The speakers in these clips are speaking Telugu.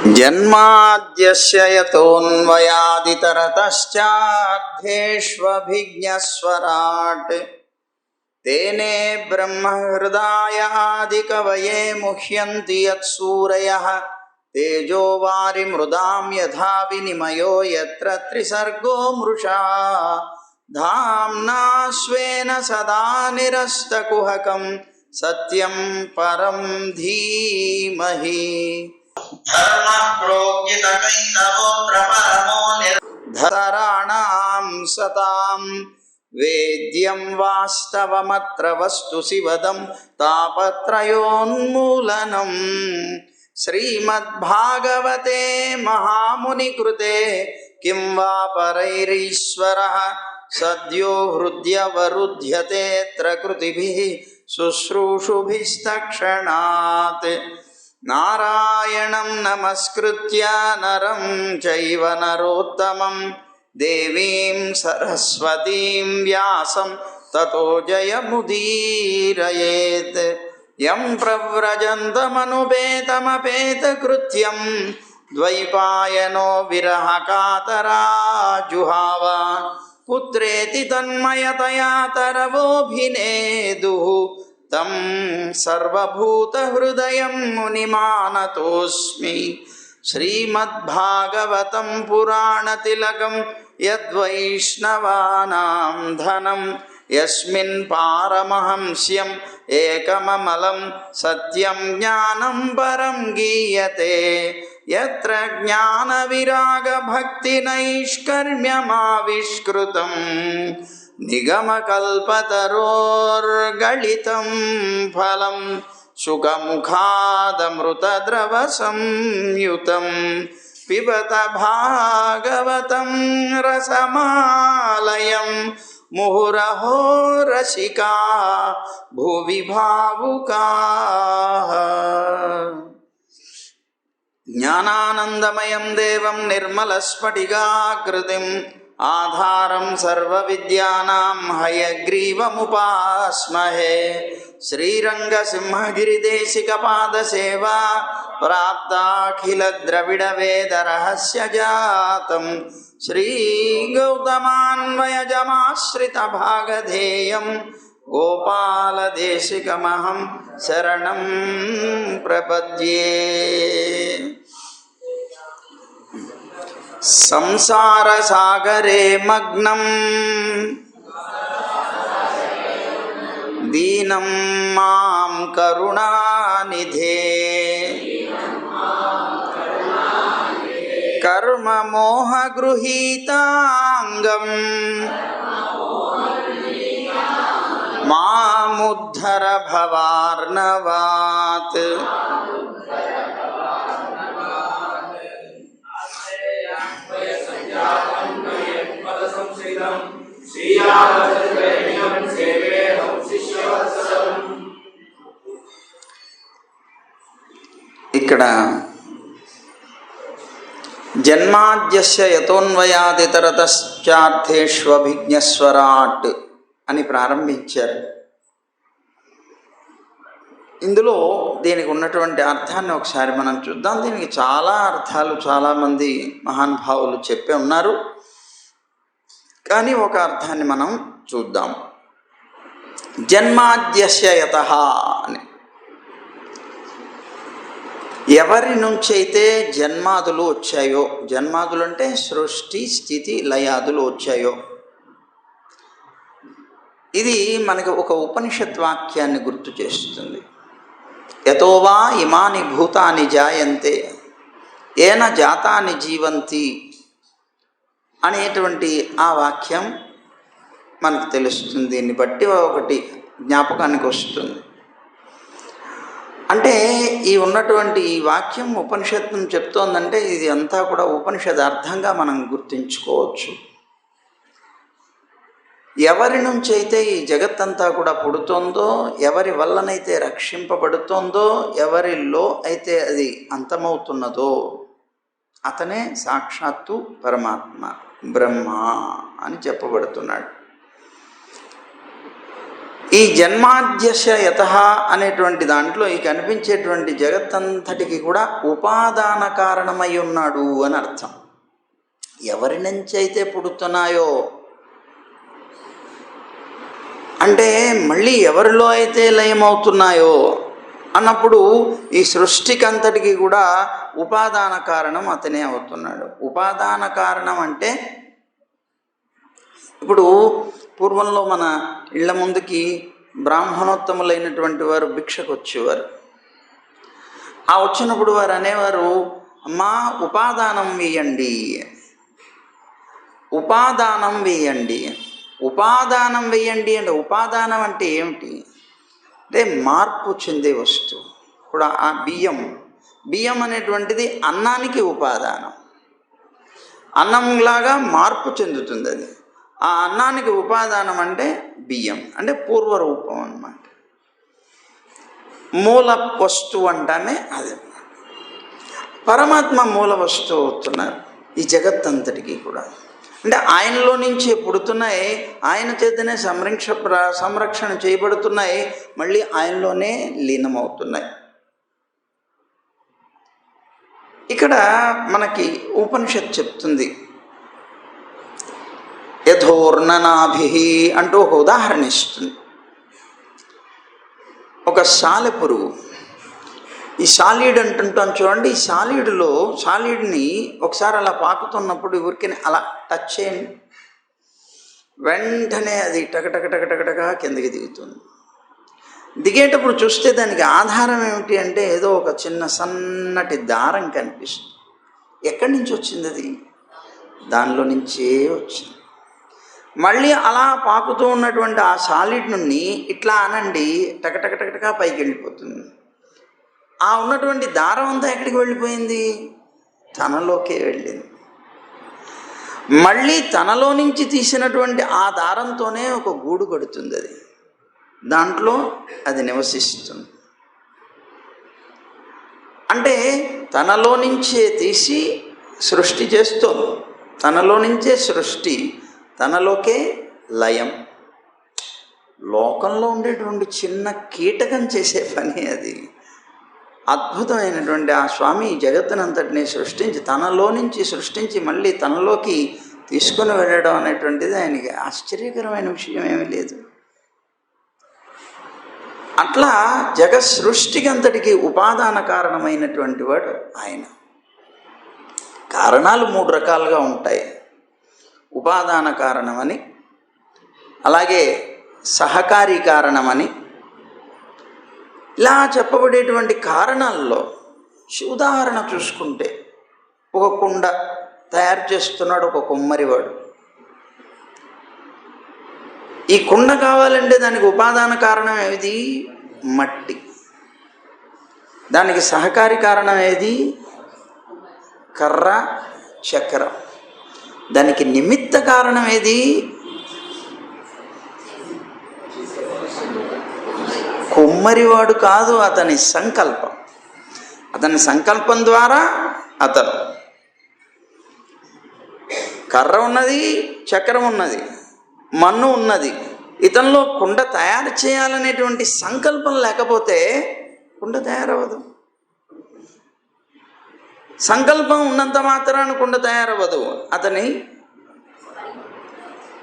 జన్మాద్యస్య యతోన్వయాదితరతశ్చార్థేష్వభిజ్ఞస్వరాట్ తేనే బ్రహ్మహృదాయాదికవయే ముహ్యంతి యత్సూరయః తేజో వారిమృదాం యథా వినిమయో యత్ర త్రిసర్గో మృషా ధామ్నా స్వేన సదా నిరస్తకుహకం సత్యం పరం ధీమహి. ధరాణాం సతాం వేద్యం వాస్తవమత్ర వస్తు శివదం తాపత్రయోన్మూలనం. శ్రీమద్భాగవతే మహామునికృతే కిం వా పరైరీశ్వరః సద్యో హృద్యవరుధ్యతేత్ర కృతిభిః శుశ్రూషుభిస్తక్షణాత్. నారాయణం నమస్కృత్య నరం చైవ నరోత్తమం దేవీం సరస్వతీం వ్యాసం తతో జయముదీరయేత్. యం ప్రవ్రజంతమనుపేతమపేతకృత్యం ద్వైపాయనో విరహకాతరాజుహావ. పుత్రేతి తన్మయతయా తరవోభినేదుః తం సర్వభూతహృదయం మునిమానతోస్మి. శ్రీమద్భాగవతం పురాణతిలకం యద్వైష్ణవానాం ధనం యస్మిన్ పారమహంస్యం ఏకమమలం సత్యం జ్ఞానం పరం గీయతే. యత్ర జ్ఞానవిరాగభక్తినైష్కర్మ్యమావిష్కృతం నిగమకల్పతరోర్గళితం ఫలం సుఖముఖాదమృతద్రవ సంయుతం. పిబత భాగవతం రసమాలయం ముహురహో రసికా భువి భావుకాః. జ్ఞానానందమయం దేవం నిర్మలస్ఫటికాకృతిం ఆధారం సర్వవిద్యానాం హయగ్రీవముపాస్మహే. శ్రీరంగసింహగిరిదేశికపాదసేవా ప్రాప్తాఖిలద్రవిడవేదరహస్యజాతం శ్రీగౌతమాన్వయజమాశ్రితభాగధేయం గోపాలదేశికమహం శరణం ప్రపద్యే. సంసారసాగరే మగ్నం దీనం మాం కరుణానిధే. కర్మమోహగృహీతాంగం మాముద్ధర భవార్ణవాత్. ఇక్కడ జన్మాద్యస్య యతోన్వయాదితరతశ్చార్థేష్వభిజ్ఞస్వరాట్ అని ప్రారంభించారు. ఇందులో దీనికి ఉన్నటువంటి అర్థాన్ని ఒకసారి మనం చూద్దాం. దీనికి చాలా అర్థాలు చాలామంది మహానుభావులు చెప్పి ఉన్నారు, కానీ ఒక అర్థాన్ని మనం చూద్దాం. జన్మాద్యస్య యతః అని, ఎవరి నుంచి అయితే జన్మాదులు వచ్చాయో, జన్మాదులు అంటే సృష్టి స్థితి లయాదులు వచ్చాయో, ఇది మనకి ఒక ఉపనిషత్ వాక్యాన్ని గుర్తు చేస్తుంది. యతోవా ఇమాని భూతాని జాయంతే ఏన జాతాని జీవంతి అనేటువంటి ఆ వాక్యం మనకు తెలుస్తుంది. దీన్ని బట్టి ఒకటి జ్ఞాపకానికి వస్తుంది. అంటే ఈ ఉన్నటువంటి ఈ వాక్యం ఉపనిషత్తు చెప్తోందంటే ఇది అంతా కూడా ఉపనిషద్ అర్థంగా మనం గుర్తించుకోవచ్చు. ఎవరి నుంచి అయితే ఈ జగత్తంతా కూడా పుడుతోందో, ఎవరి వల్లనైతే రక్షింపబడుతోందో, ఎవరిలో అయితే అది అంతమవుతున్నదో అతనే సాక్షాత్తు పరమాత్మ బ్రహ్మ అని చెప్పబడుతున్నాడు. ఈ జన్మాద్యశ యతః అనేటువంటి దాంట్లో ఈ కనిపించేటువంటి జగత్తంతటికి కూడా ఉపాదాన కారణమై ఉన్నాడు అని అర్థం. ఎవరి నుంచి అయితే పుడుతున్నాయో అంటే మళ్ళీ ఎవరిలో అయితే లయమవుతున్నాయో అన్నప్పుడు ఈ సృష్టికి అంతటికి కూడా ఉపాదాన కారణం అతనే అవుతున్నాడు. ఉపాదాన కారణం అంటే ఇప్పుడు పూర్వంలో మన ఇళ్ల ముందుకి బ్రాహ్మణోత్తములైనటువంటి వారు భిక్షకు వచ్చేవారు. ఆ వచ్చినప్పుడు వారు అనేవారు, అమ్మా ఉపాదానం వేయండి, ఉపాదానం వేయండి. ఉపాదానం వేయండి అంటే ఉపాదానం అంటే ఏమిటి అంటే మార్పు చెందే వస్తువు. ఇప్పుడు ఆ బియ్యం అనేటువంటిది అన్నానికి ఉపాదానం. అన్నంలాగా మార్పు చెందుతుంది అది. ఆ అన్నానికి ఉపాదానం అంటే బియ్యం అంటే పూర్వరూపం అన్నమాట. మూల వస్తువు అంటామే అది. పరమాత్మ మూల వస్తువు అవుతున్నారు ఈ జగత్తంతటికి కూడా. అంటే ఆయనలో నుంచే పుడుతున్నాయి, ఆయన చేతనే సంరక్షణ చేయబడుతున్నాయి, మళ్ళీ ఆయనలోనే లీనమవుతున్నాయి. ఇక్కడ మనకి ఉపనిషత్ చెప్తుంది, యథోర్ణనాభి అంటూ ఒక ఉదాహరణ ఇస్తుంది. ఒక సాలెపురుగు, ఈ సాలీడ్ అంటుంటాం చూడండి, ఈ సాలీడ్ని ఒకసారి అలా పాకుతున్నప్పుడు ఊరికి అలా టచ్ చేయండి, వెంటనే అది టకటకటకటకటగా కిందకి దిగుతుంది. దిగేటప్పుడు చూస్తే దానికి ఆధారం ఏమిటి అంటే ఏదో ఒక చిన్న సన్నటి దారం కనిపిస్తుంది. ఎక్కడి నుంచి వచ్చింది అది? దానిలో నుంచే వచ్చింది. మళ్ళీ అలా పాకుతూ ఉన్నటువంటి ఆ సాలిడ్ నుండి ఇట్లా అనండి, టకటకటకటగా పైకి వెళ్ళిపోతుంది. ఆ ఉన్నటువంటి దారం అంతా ఎక్కడికి వెళ్ళిపోయింది? తనలోకే వెళ్ళింది. మళ్ళీ తనలో నుంచి తీసినటువంటి ఆ దారంతోనే ఒక గూడు కడుతుంది. అది దాంట్లో అది నివసిస్తుంది. అంటే తనలో నుంచే తీసి సృష్టి చేస్తుంది, తనలో నుంచే సృష్టి, తనలోకే లయం. లోకంలో ఉండేటువంటి చిన్న కీటకం చేసే పని అది. అద్భుతమైనటువంటి ఆ స్వామి జగత్తునంతటిని సృష్టించి తనలో నుంచి సృష్టించి మళ్ళీ తనలోకి తీసుకుని వెళ్ళడం అనేటువంటిది ఆయనకి ఆశ్చర్యకరమైన విషయం ఏమీ లేదు. అట్లా జగత్ సృష్టికి అంతటికి ఉపాదాన కారణమైనటువంటి వాడు ఆయన. కారణాలు 3 రకాలుగా ఉంటాయి. ఉపాదాన కారణమని, అలాగే సహకారి కారణమని. ఇలా చెప్పబడేటువంటి కారణాల్లో ఉదాహరణ చూసుకుంటే, ఒక కుండ తయారు చేస్తున్నాడు ఒక కుమ్మరివాడు. ఈ కుండ కావాలంటే దానికి ఉపాదాన కారణం ఏది? మట్టి. దానికి సహకారి కారణం ఏది? కర్ర, చక్రం. దానికి నిమిత్త కారణం ఏది? కుమ్మరివాడు కాదు, అతని సంకల్పం. అతని సంకల్పం ద్వారా అతను కర్ర ఉన్నది, చక్రం ఉన్నది, మన్ను ఉన్నది. ఇతనిలో కుండ తయారు చేయాలనేటువంటి సంకల్పం లేకపోతే కుండ తయారవ్వదు. సంకల్పం ఉన్నంత మాత్రాన కుండ తయారవ్వదు. అతని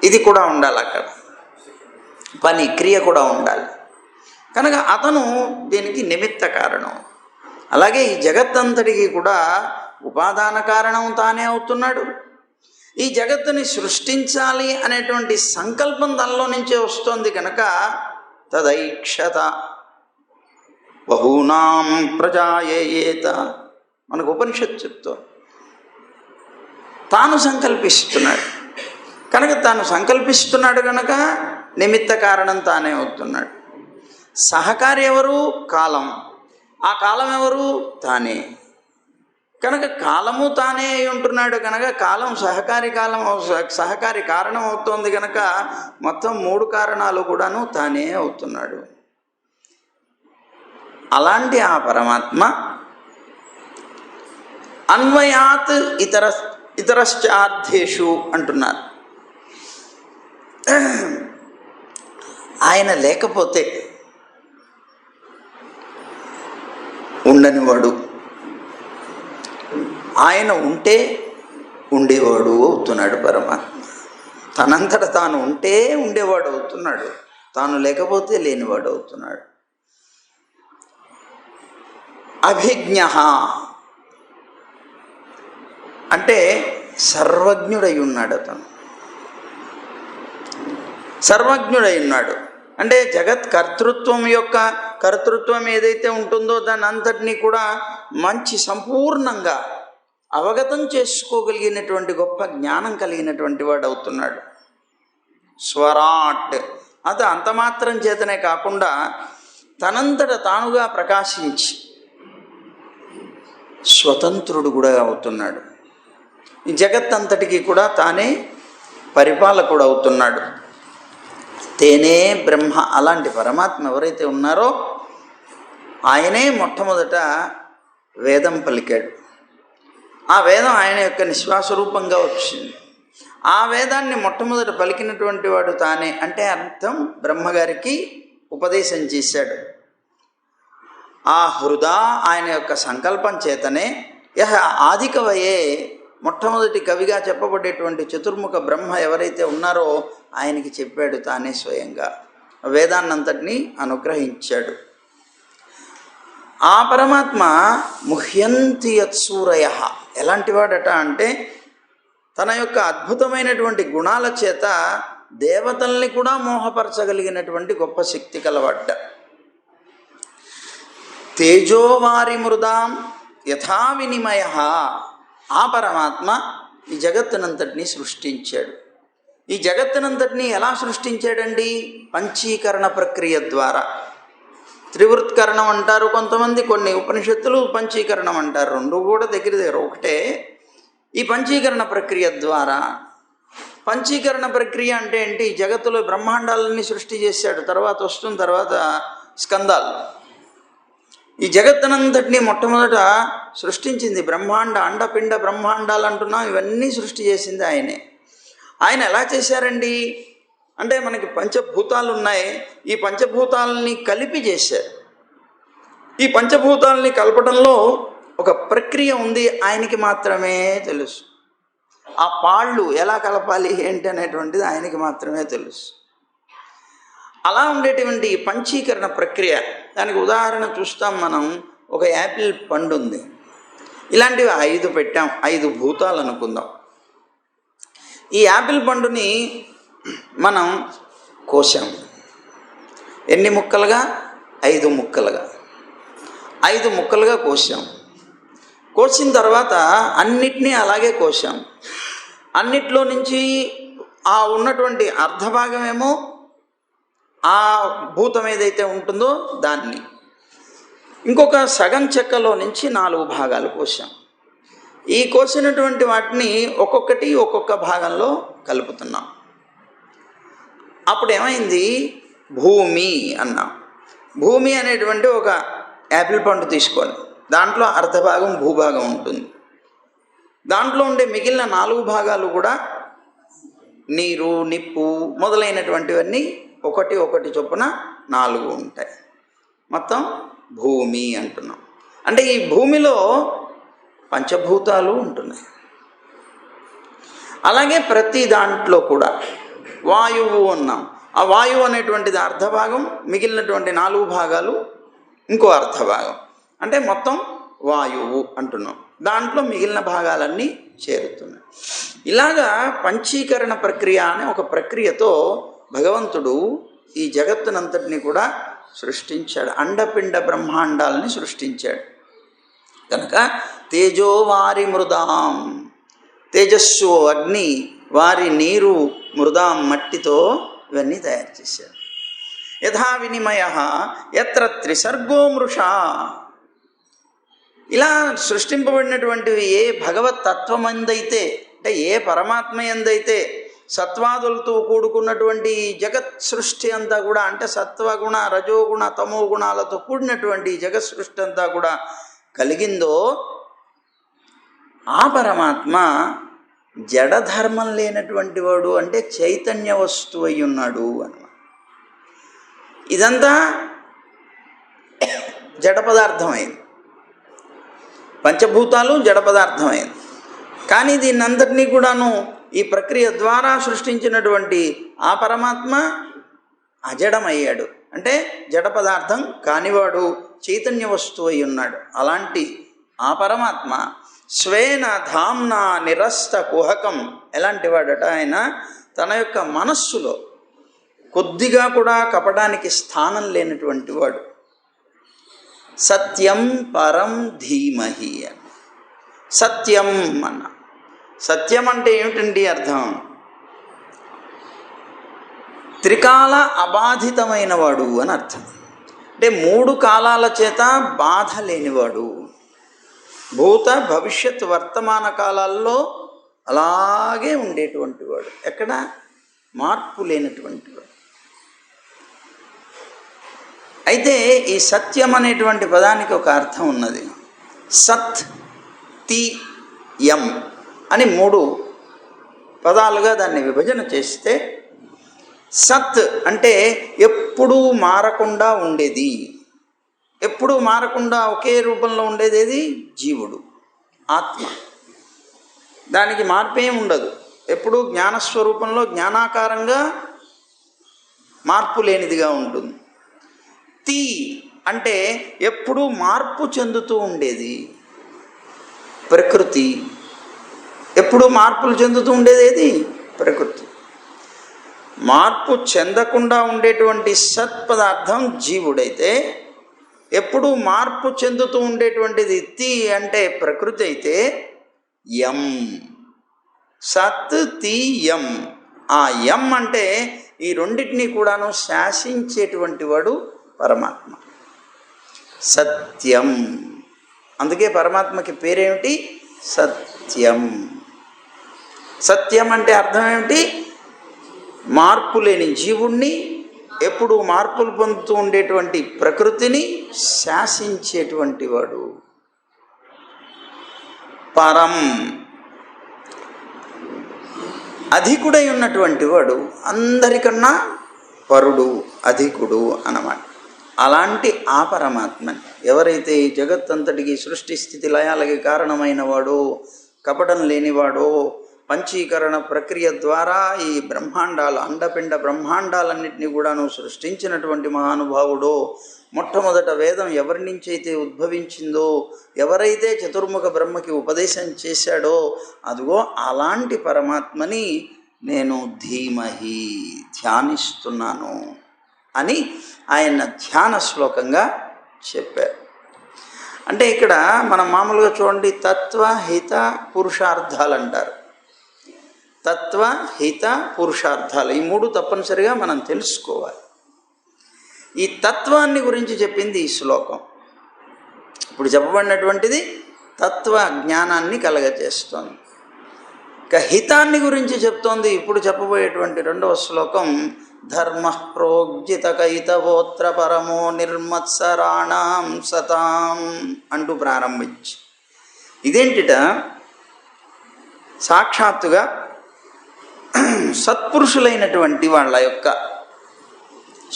ఇది కూడా ఉండాలి, అక్కడ పని క్రియ కూడా ఉండాలి. కనుక అతను దీనికి నిమిత్త కారణం. అలాగే ఈ జగత్తంతటికి కూడా ఉపాదాన కారణం తానే అవుతున్నాడు. ఈ జగత్తుని సృష్టించాలి అనేటువంటి సంకల్పం తనలో నుంచే వస్తుంది కనుక తదైక్షత బహూనాం ప్రజాయేత మనకు ఉపనిషత్తు చెప్తూ తాను సంకల్పిస్తున్నాడు కనుక, తాను సంకల్పిస్తున్నాడు కనుక నిమిత్త కారణం తానే అవుతున్నాడు. సహకారి ఎవరు? కాలం. ఆ కాలం ఎవరు? తానే. కనుక కాలము తానే అయి ఉంటున్నాడు కనుక కాలం సహకారి కారణం అవుతోంది కనుక మొత్తం 3 కారణాలు కూడాను తానే అవుతున్నాడు. అలాంటి ఆ పరమాత్మ అన్వయాత్ ఇతరశ్చార్థేషు అంటున్నారు. ఆయన లేకపోతే ఉండనివాడు, ఆయన ఉంటే ఉండేవాడు అవుతున్నాడు పరమాత్మ. తనంతట తాను ఉంటే ఉండేవాడు అవుతున్నాడు, తాను లేకపోతే లేనివాడు అవుతున్నాడు. అభిజ్ఞ అంటే సర్వజ్ఞుడై ఉన్నాడు. అతను సర్వజ్ఞుడై ఉన్నాడు అంటే జగత్ కర్తృత్వం యొక్క కర్తృత్వం ఏదైతే ఉంటుందో దాని అంతటినీ కూడా మంచి సంపూర్ణంగా అవగతం చేసుకోగలిగినటువంటి గొప్ప జ్ఞానం కలిగినటువంటి వాడు అవుతున్నాడు. స్వరాట్ అది అంత మాత్రం చేతనే కాకుండా తనంతట తానుగా ప్రకాశించి స్వతంత్రుడు కూడా అవుతున్నాడు. ఈ జగత్తంతటికి కూడా తానే పరిపాలకుడు అవుతున్నాడు. తేనే బ్రహ్మ. అలాంటి పరమాత్మ ఎవరైతే ఉన్నారో ఆయనే మొట్టమొదట వేదం పలికాడు. ఆ వేదం ఆయన యొక్క నిశ్వాస రూపంగా వచ్చింది. ఆ వేదాన్ని మొట్టమొదట పలికినటువంటి వాడు తానే అంటే అర్థం బ్రహ్మగారికి ఉపదేశం చేశాడు. ఆ హృదా ఆయన యొక్క సంకల్పం చేతనే యహ ఆదికవయే మొట్టమొదటి కవిగా చెప్పబడేటువంటి చతుర్ముఖ బ్రహ్మ ఎవరైతే ఉన్నారో ఆయనకి చెప్పాడు తానే స్వయంగా. వేదాన్నంతటినీ అనుగ్రహించాడు. ఆ పరమాత్మ ముహ్యంతి యత్సూరయ ఎలాంటి వాడట అంటే తన యొక్క అద్భుతమైనటువంటి గుణాల చేత దేవతల్ని కూడా మోహపరచగలిగినటువంటి గొప్ప శక్తి కలవాడ్డ. తేజోవారి మృదాం యథా వినిమయ. ఆ పరమాత్మ ఈ జగత్తునంతటినీ సృష్టించాడు. ఈ జగత్తునంతటినీ ఎలా సృష్టించాడండి? పంచీకరణ ప్రక్రియ ద్వారా. త్రివృత్కరణం అంటారు కొంతమంది, కొన్ని ఉపనిషత్తులు పంచీకరణం అంటారు. రెండు కూడా దగ్గర దగ్గర ఒకటే. ఈ పంచీకరణ ప్రక్రియ ద్వారా. పంచీకరణ ప్రక్రియ అంటే ఏంటి? జగత్తులో బ్రహ్మాండాలన్నీ సృష్టి చేశాడు. తర్వాత స్కందాలు. ఈ జగత్తునంతటినీ మొట్టమొదట సృష్టించింది బ్రహ్మాండ, అండపిండ బ్రహ్మాండాలు అంటున్నాం. ఇవన్నీ సృష్టి చేసింది ఆయనే. ఆయన ఎలా చేశారండి అంటే మనకి పంచభూతాలు ఉన్నాయి. ఈ పంచభూతాలని కలిపి చేశారు. ఈ పంచభూతాలని కలపడంలో ఒక ప్రక్రియ ఉంది, ఆయనకి మాత్రమే తెలుసు. ఆ పాళ్ళు ఎలా కలపాలి ఏంటి అనేటువంటిది ఆయనకి మాత్రమే తెలుసు. అలా ఉండేటువంటి పంచీకరణ ప్రక్రియ, దానికి ఉదాహరణ చూస్తాం మనం. ఒక యాపిల్ పండు ఉంది. ఇలాంటివి 5 పెట్టాం, 5 భూతాలు అనుకుందాం. ఈ యాపిల్ పండుని మనం కోసాం. ఎన్ని ముక్కలుగా? 5 ముక్కలుగా. 5 ముక్కలుగా కోసాం. కోసిన తర్వాత అన్నిటినీ అలాగే కోసాం. అన్నిట్లో నుంచి ఆ ఉన్నటువంటి అర్ధభాగమేమో ఆ భూతం ఏదైతే ఉంటుందో దాన్ని, ఇంకొక సగం చెక్కలో నుంచి 4 భాగాలు కోసాం. ఈ కోసినటువంటి వాటిని ఒక్కొక్కటి ఒక్కొక్క భాగంలో కలుపుతున్నాం. అప్పుడు ఏమైంది? భూమి అన్నాం. భూమి అనేటువంటి ఒక యాపిల్ పండు తీసుకొని దాంట్లో అర్ధభాగం భూభాగం ఉంటుంది. దాంట్లో ఉండే మిగిలిన 4 భాగాలు కూడా నీరు, నిప్పు మొదలైనటువంటివన్నీ ఒకటి చొప్పున 4 ఉంటాయి. మొత్తం భూమి అంటున్నాం. అంటే ఈ భూమిలో పంచభూతాలు ఉంటున్నాయి. అలాగే ప్రతి దాంట్లో కూడా వాయువు అన్నాం. ఆ వాయువు అనేటువంటిది అర్ధభాగం, మిగిలినటువంటి 4 భాగాలు ఇంకో అర్ధభాగం. అంటే మొత్తం వాయువు అంటున్నాం. దాంట్లో మిగిలిన భాగాలన్నీ చేరుతున్నాయి. ఇలాగా పంచీకరణ ప్రక్రియ అనే ఒక ప్రక్రియతో భగవంతుడు ఈ జగత్తునంతటిని కూడా సృష్టించాడు. అండపిండ బ్రహ్మాండాలని సృష్టించాడు. కనుక తేజో వారి మృదాం, తేజస్సు అగ్ని, వారి నీరు, మృదాం మట్టితో ఇవన్నీ తయారు చేశాడు. యథా వినిమయ యత్ర త్రిసర్గో మృషా. ఇలా సృష్టింపబడినటువంటివి ఏ భగవత్ తత్వమందైతే, అంటే ఏ పరమాత్మ ఎందైతే సత్వాదులతో కూడుకున్నటువంటి జగత్ సృష్టి అంతా కూడా, అంటే సత్వగుణ, రజోగుణ, తమో గుణాలతో కూడినటువంటి జగత్ సృష్టి అంతా కూడా కలిగిందో ఆ పరమాత్మ జడధర్మం లేనటువంటి వాడు, అంటే చైతన్య వస్తువు అయి ఉన్నాడు అన్నమాట. ఇదంతా జడ పదార్థమైంది, పంచభూతాలు జడ పదార్థమైంది. కానీ దీన్నంతటినీ కూడాను ఈ ప్రక్రియ ద్వారా సృష్టించినటువంటి ఆ పరమాత్మ అజడమయ్యాడు. అంటే జడ పదార్థం కానివాడు చైతన్య వస్తువు అయి ఉన్నాడు. అలాంటి ఆ పరమాత్మ స్వేన ధామ్న నిరస్త కుహకం ఎలాంటి వాడట? ఆయన తన యొక్క మనస్సులో కొద్దిగా కూడా కపటానికి స్థానం లేనటువంటి వాడు. సత్యం పరం ధీమహి అని. సత్యం అన్న, సత్యం అంటే ఏమిటండి అర్థం? త్రికాల అబాధితమైన వాడు అని అర్థం. అంటే 3 కాలాల చేత బాధ లేనివాడు. భూత భవిష్యత్ వర్తమాన కాలాల్లో అలాగే ఉండేటువంటి వాడు, ఎక్కడ మార్పు లేనటువంటి వాడు. అయితే ఈ సత్యం అనేటువంటి పదానికి ఒక అర్థం ఉన్నది. సత్ తి యం అని 3 పదాలుగా దాన్ని విభజన చేస్తే, సత్ అంటే ఎప్పుడూ మారకుండా ఉండేది, ఎప్పుడూ మారకుండా ఒకే రూపంలో ఉండేది ఏది? జీవుడు, ఆత్మ. దానికి మార్పేం ఉండదు, ఎప్పుడూ జ్ఞానస్వరూపంలో జ్ఞానాకారంగా మార్పు లేనిదిగా ఉంటుంది. తి అంటే ఎప్పుడూ మార్పు చెందుతూ ఉండేది, ప్రకృతి. ఎప్పుడూ మార్పులు చెందుతూ ఉండేది ఏది? ప్రకృతి. మార్పు చెందకుండా ఉండేటువంటి సత్పదార్థం జీవుడైతే, ఎప్పుడూ మార్పు చెందుతూ ఉండేటువంటిది తి అంటే ప్రకృతి అయితే, యం. సత్ తి యం. ఆ యం అంటే ఈ రెండింటినీ కూడాను శాసించేటువంటి వాడు పరమాత్మ. సత్యం. అందుకే పరమాత్మకి పేరేమిటి? సత్యం. సత్యం అంటే అర్థం ఏమిటి? మార్పు లేని జీవుణ్ణి, ఎప్పుడు మార్పులు పొందుతూ ఉండేటువంటి ప్రకృతిని శాసించేటువంటి వాడు. పరం, అధికుడై ఉన్నటువంటి వాడు, అందరికన్నా పరుడు, అధికుడు అన్నమాట. అలాంటి ఆ పరమాత్మని ఎవరైతే ఈ జగత్తంతటికి సృష్టి స్థితి లయాలకి కారణమైన వాడో, కపటం లేనివాడో, పంచీకరణ ప్రక్రియ ద్వారా ఈ బ్రహ్మాండాలు, అండపిండ బ్రహ్మాండాలన్నింటినీ కూడాను సృష్టించినటువంటి మహానుభావుడో, మొట్టమొదట వేదం ఎవరి నుంచి అయితే ఉద్భవించిందో, ఎవరైతే చతుర్ముఖ బ్రహ్మకి ఉపదేశం చేశాడో, అదిగో అలాంటి పరమాత్మని నేను ధీమహి ధ్యానిస్తున్నాను అని ఆయన ధ్యాన శ్లోకంగా చెప్పారు. అంటే ఇక్కడ మనం మామూలుగా చూడండి, తత్వ హిత పురుషార్థాలు అంటారు. తత్వ హిత పురుషార్థాలు, ఈ 3 తప్పనిసరిగా మనం తెలుసుకోవాలి. ఈ తత్వాన్ని గురించి చెప్పింది ఈ శ్లోకం. ఇప్పుడు చెప్పబడినటువంటిది తత్వ జ్ఞానాన్ని కలగజేస్తోంది. ఇక హితాన్ని గురించి చెప్తోంది ఇప్పుడు చెప్పబోయేటువంటి 2వ శ్లోకం. ధర్మ ప్రోజ్జిత కైతవోత్ర పరమో నిర్మత్సరాణం సతాం అంటూ ప్రారంభించి, ఇదేంటిట? సాక్షాత్తుగా సత్పురుషులైనటువంటి వాళ్ళ యొక్క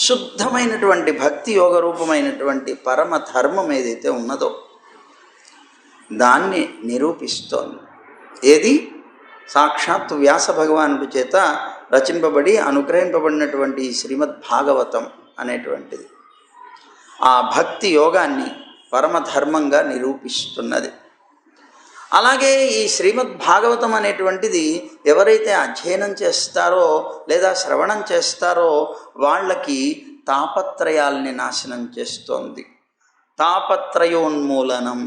శుద్ధమైనటువంటి భక్తి యోగ రూపమైనటువంటి పరమ ధర్మం ఏదైతే ఉన్నదో దాన్ని నిరూపిస్తోంది. ఏది? సాక్షాత్ వ్యాస భగవానుడి చేత రచింపబడి అనుగ్రహింపబడినటువంటి శ్రీమద్భాగవతం అనేటువంటిది ఆ భక్తి యోగాన్ని పరమధర్మంగా నిరూపిస్తున్నది. అలాగే ఈ శ్రీమద్భాగవతం అనేటువంటిది ఎవరైతే అధ్యయనం చేస్తారో లేదా శ్రవణం చేస్తారో వాళ్ళకి తాపత్రయాల్ని నాశనం చేస్తోంది, తాపత్రయోన్మూలనం.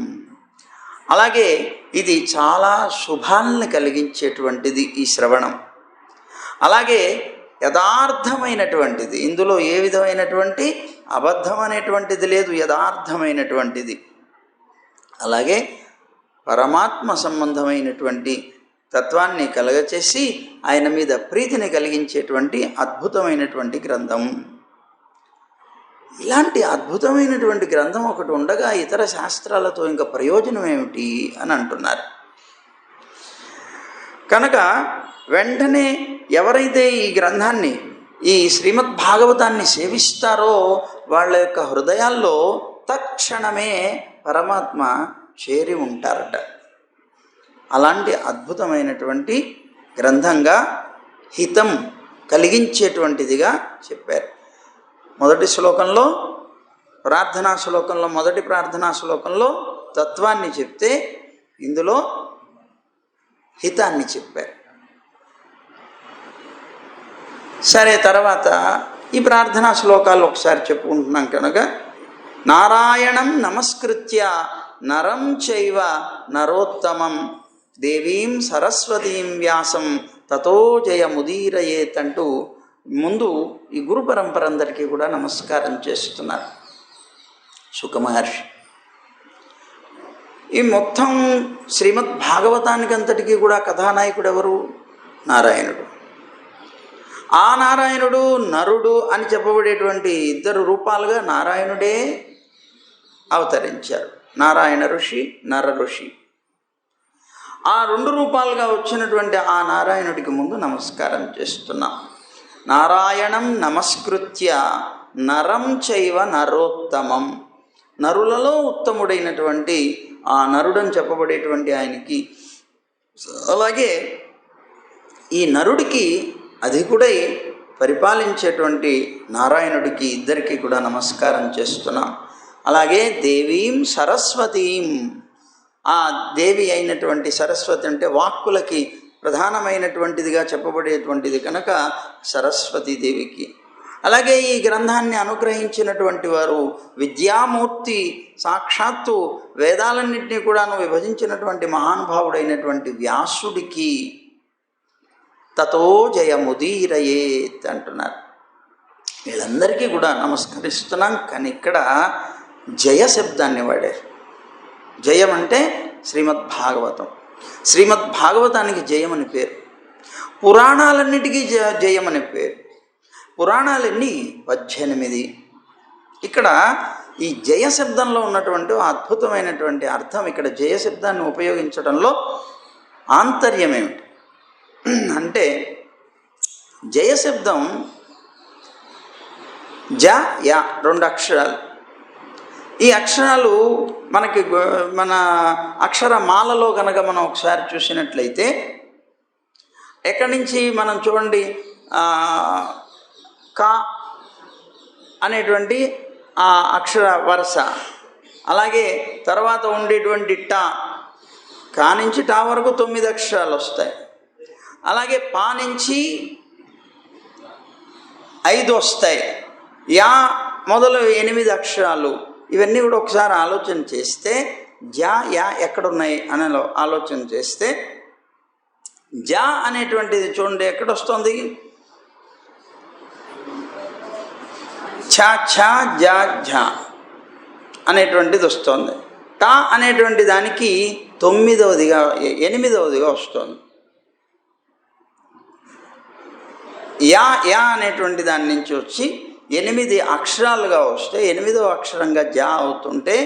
అలాగే ఇది చాలా శుభాలను కలిగించేటువంటిది ఈ శ్రవణం. అలాగే యథార్థమైనటువంటిది, ఇందులో ఏ విధమైనటువంటి అబద్ధం అనేటువంటిది లేదు, యథార్థమైనటువంటిది. అలాగే పరమాత్మ సంబంధమైనటువంటి తత్వాన్ని కలగచేసి ఆయన మీద ప్రీతిని కలిగించేటువంటి అద్భుతమైనటువంటి గ్రంథం. ఇలాంటి అద్భుతమైనటువంటి గ్రంథం ఒకటి ఉండగా ఇతర శాస్త్రాలతో ఇంకా ప్రయోజనం ఏమిటి అని అంటున్నారు. కనుక వెంటనే ఎవరైతే ఈ గ్రంథాన్ని ఈ శ్రీమద్భాగవతాన్ని సేవిస్తారో వాళ్ళ యొక్క హృదయాల్లో తక్షణమే పరమాత్మ చేరి ఉంటారట. అలాంటి అద్భుతమైనటువంటి గ్రంథంగా, హితం కలిగించేటువంటిదిగా చెప్పారు. మొదటి శ్లోకంలో ప్రార్థనా శ్లోకంలో, మొదటి ప్రార్థనా శ్లోకంలో తత్వాన్ని చెప్తే ఇందులో హితాన్ని చెప్పారు. సరే, తర్వాత ఈ ప్రార్థనా శ్లోకాలు ఒకసారి చెప్పుకుంటున్నాం కనుక, నారాయణం నమస్కృత్య నరం చైవ నరోత్తమం దేవీం సరస్వతీం వ్యాసం తతో జయముదీరయేత్ అంటూ ముందు ఈ గురు పరంపర అందరికీ కూడా నమస్కారం చేస్తున్నారు సుఖమహర్షి. ఈ మొత్తం శ్రీమద్భాగవతానికి అంతటికీ కూడా కథానాయకుడు ఎవరు? నారాయణుడు. ఆ నారాయణుడు నరుడు అని చెప్పబడేటువంటి ఇద్దరు రూపాలుగా నారాయణుడే అవతరించారు. నారాయణ ఋషి, నర ఋషి. ఆ రెండు రూపాలుగా వచ్చినటువంటి ఆ నారాయణుడికి ముందు నమస్కారం చేస్తున్నాం. నారాయణం నమస్కృత్య నరం చైవ నరోత్తమం, నరులలో ఉత్తముడైనటువంటి ఆ నరుడని చెప్పబడేటువంటి ఆయనకి, అలాగే ఈ నరుడికి అధికుడై పరిపాలించేటువంటి నారాయణుడికి, ఇద్దరికి కూడా నమస్కారం చేస్తున్నాం. అలాగే దేవీం సరస్వతీం, ఆ దేవి అయినటువంటి సరస్వతి అంటే వాక్కులకి ప్రధానమైనటువంటిదిగా చెప్పబడేటువంటిది కనుక సరస్వతీదేవికి, అలాగే ఈ గ్రంథాన్ని అనుగ్రహించినటువంటి వారు విద్యామూర్తి, సాక్షాత్తు వేదాలన్నింటినీ కూడాను విభజించినటువంటి మహానుభావుడైనటువంటి వ్యాసుడికి తతో జయముదీరయేత్ అంటున్నారు. వీళ్ళందరికీ కూడా నమస్కరిస్తున్నాం. కానీ ఇక్కడ జయ శబ్దాన్ని వాడారు. జయం అంటే శ్రీమద్భాగవతం. శ్రీమద్భాగవతానికి జయమని పేరు. పురాణాలన్నిటికీ జయమని పేరు. పురాణాలన్నీ 18. ఇక్కడ ఈ జయ శబ్దంలో ఉన్నటువంటి అద్భుతమైనటువంటి అర్థం, ఇక్కడ జయ శబ్దాన్ని ఉపయోగించడంలో ఆంతర్యం ఏమిటి అంటే, జయ శబ్దం జ యా 2 అక్షరాలు. ఈ అక్షరాలు మనకి మన అక్షరమాలలో కనుక మనం ఒకసారి చూసినట్లయితే, ఎక్కడి నుంచి మనం చూడండి, కా అనేటువంటి ఆ అక్షర వరుస, అలాగే తర్వాత ఉండేటువంటి టా, కా నుంచి టా వరకు 9 అక్షరాలు వస్తాయి. అలాగే పా నుంచి 5 వస్తాయి. యా మొదలు 8 అక్షరాలు. ఇవన్నీ కూడా ఒకసారి ఆలోచన చేస్తే, జా యా ఎక్కడున్నాయి అని ఆలోచన చేస్తే, జా అనేటువంటిది చూడండి ఎక్కడొస్తుంది, ఛా ఛా జా ఝా అనేటువంటిది వస్తుంది. టా అనేటువంటి దానికి 8వదిగా వస్తుంది. యా యా అనేటువంటి దాని నుంచి వచ్చి 8 అక్షరాలుగా వస్తే 8వ అక్షరంగా జా అవుతుంటే,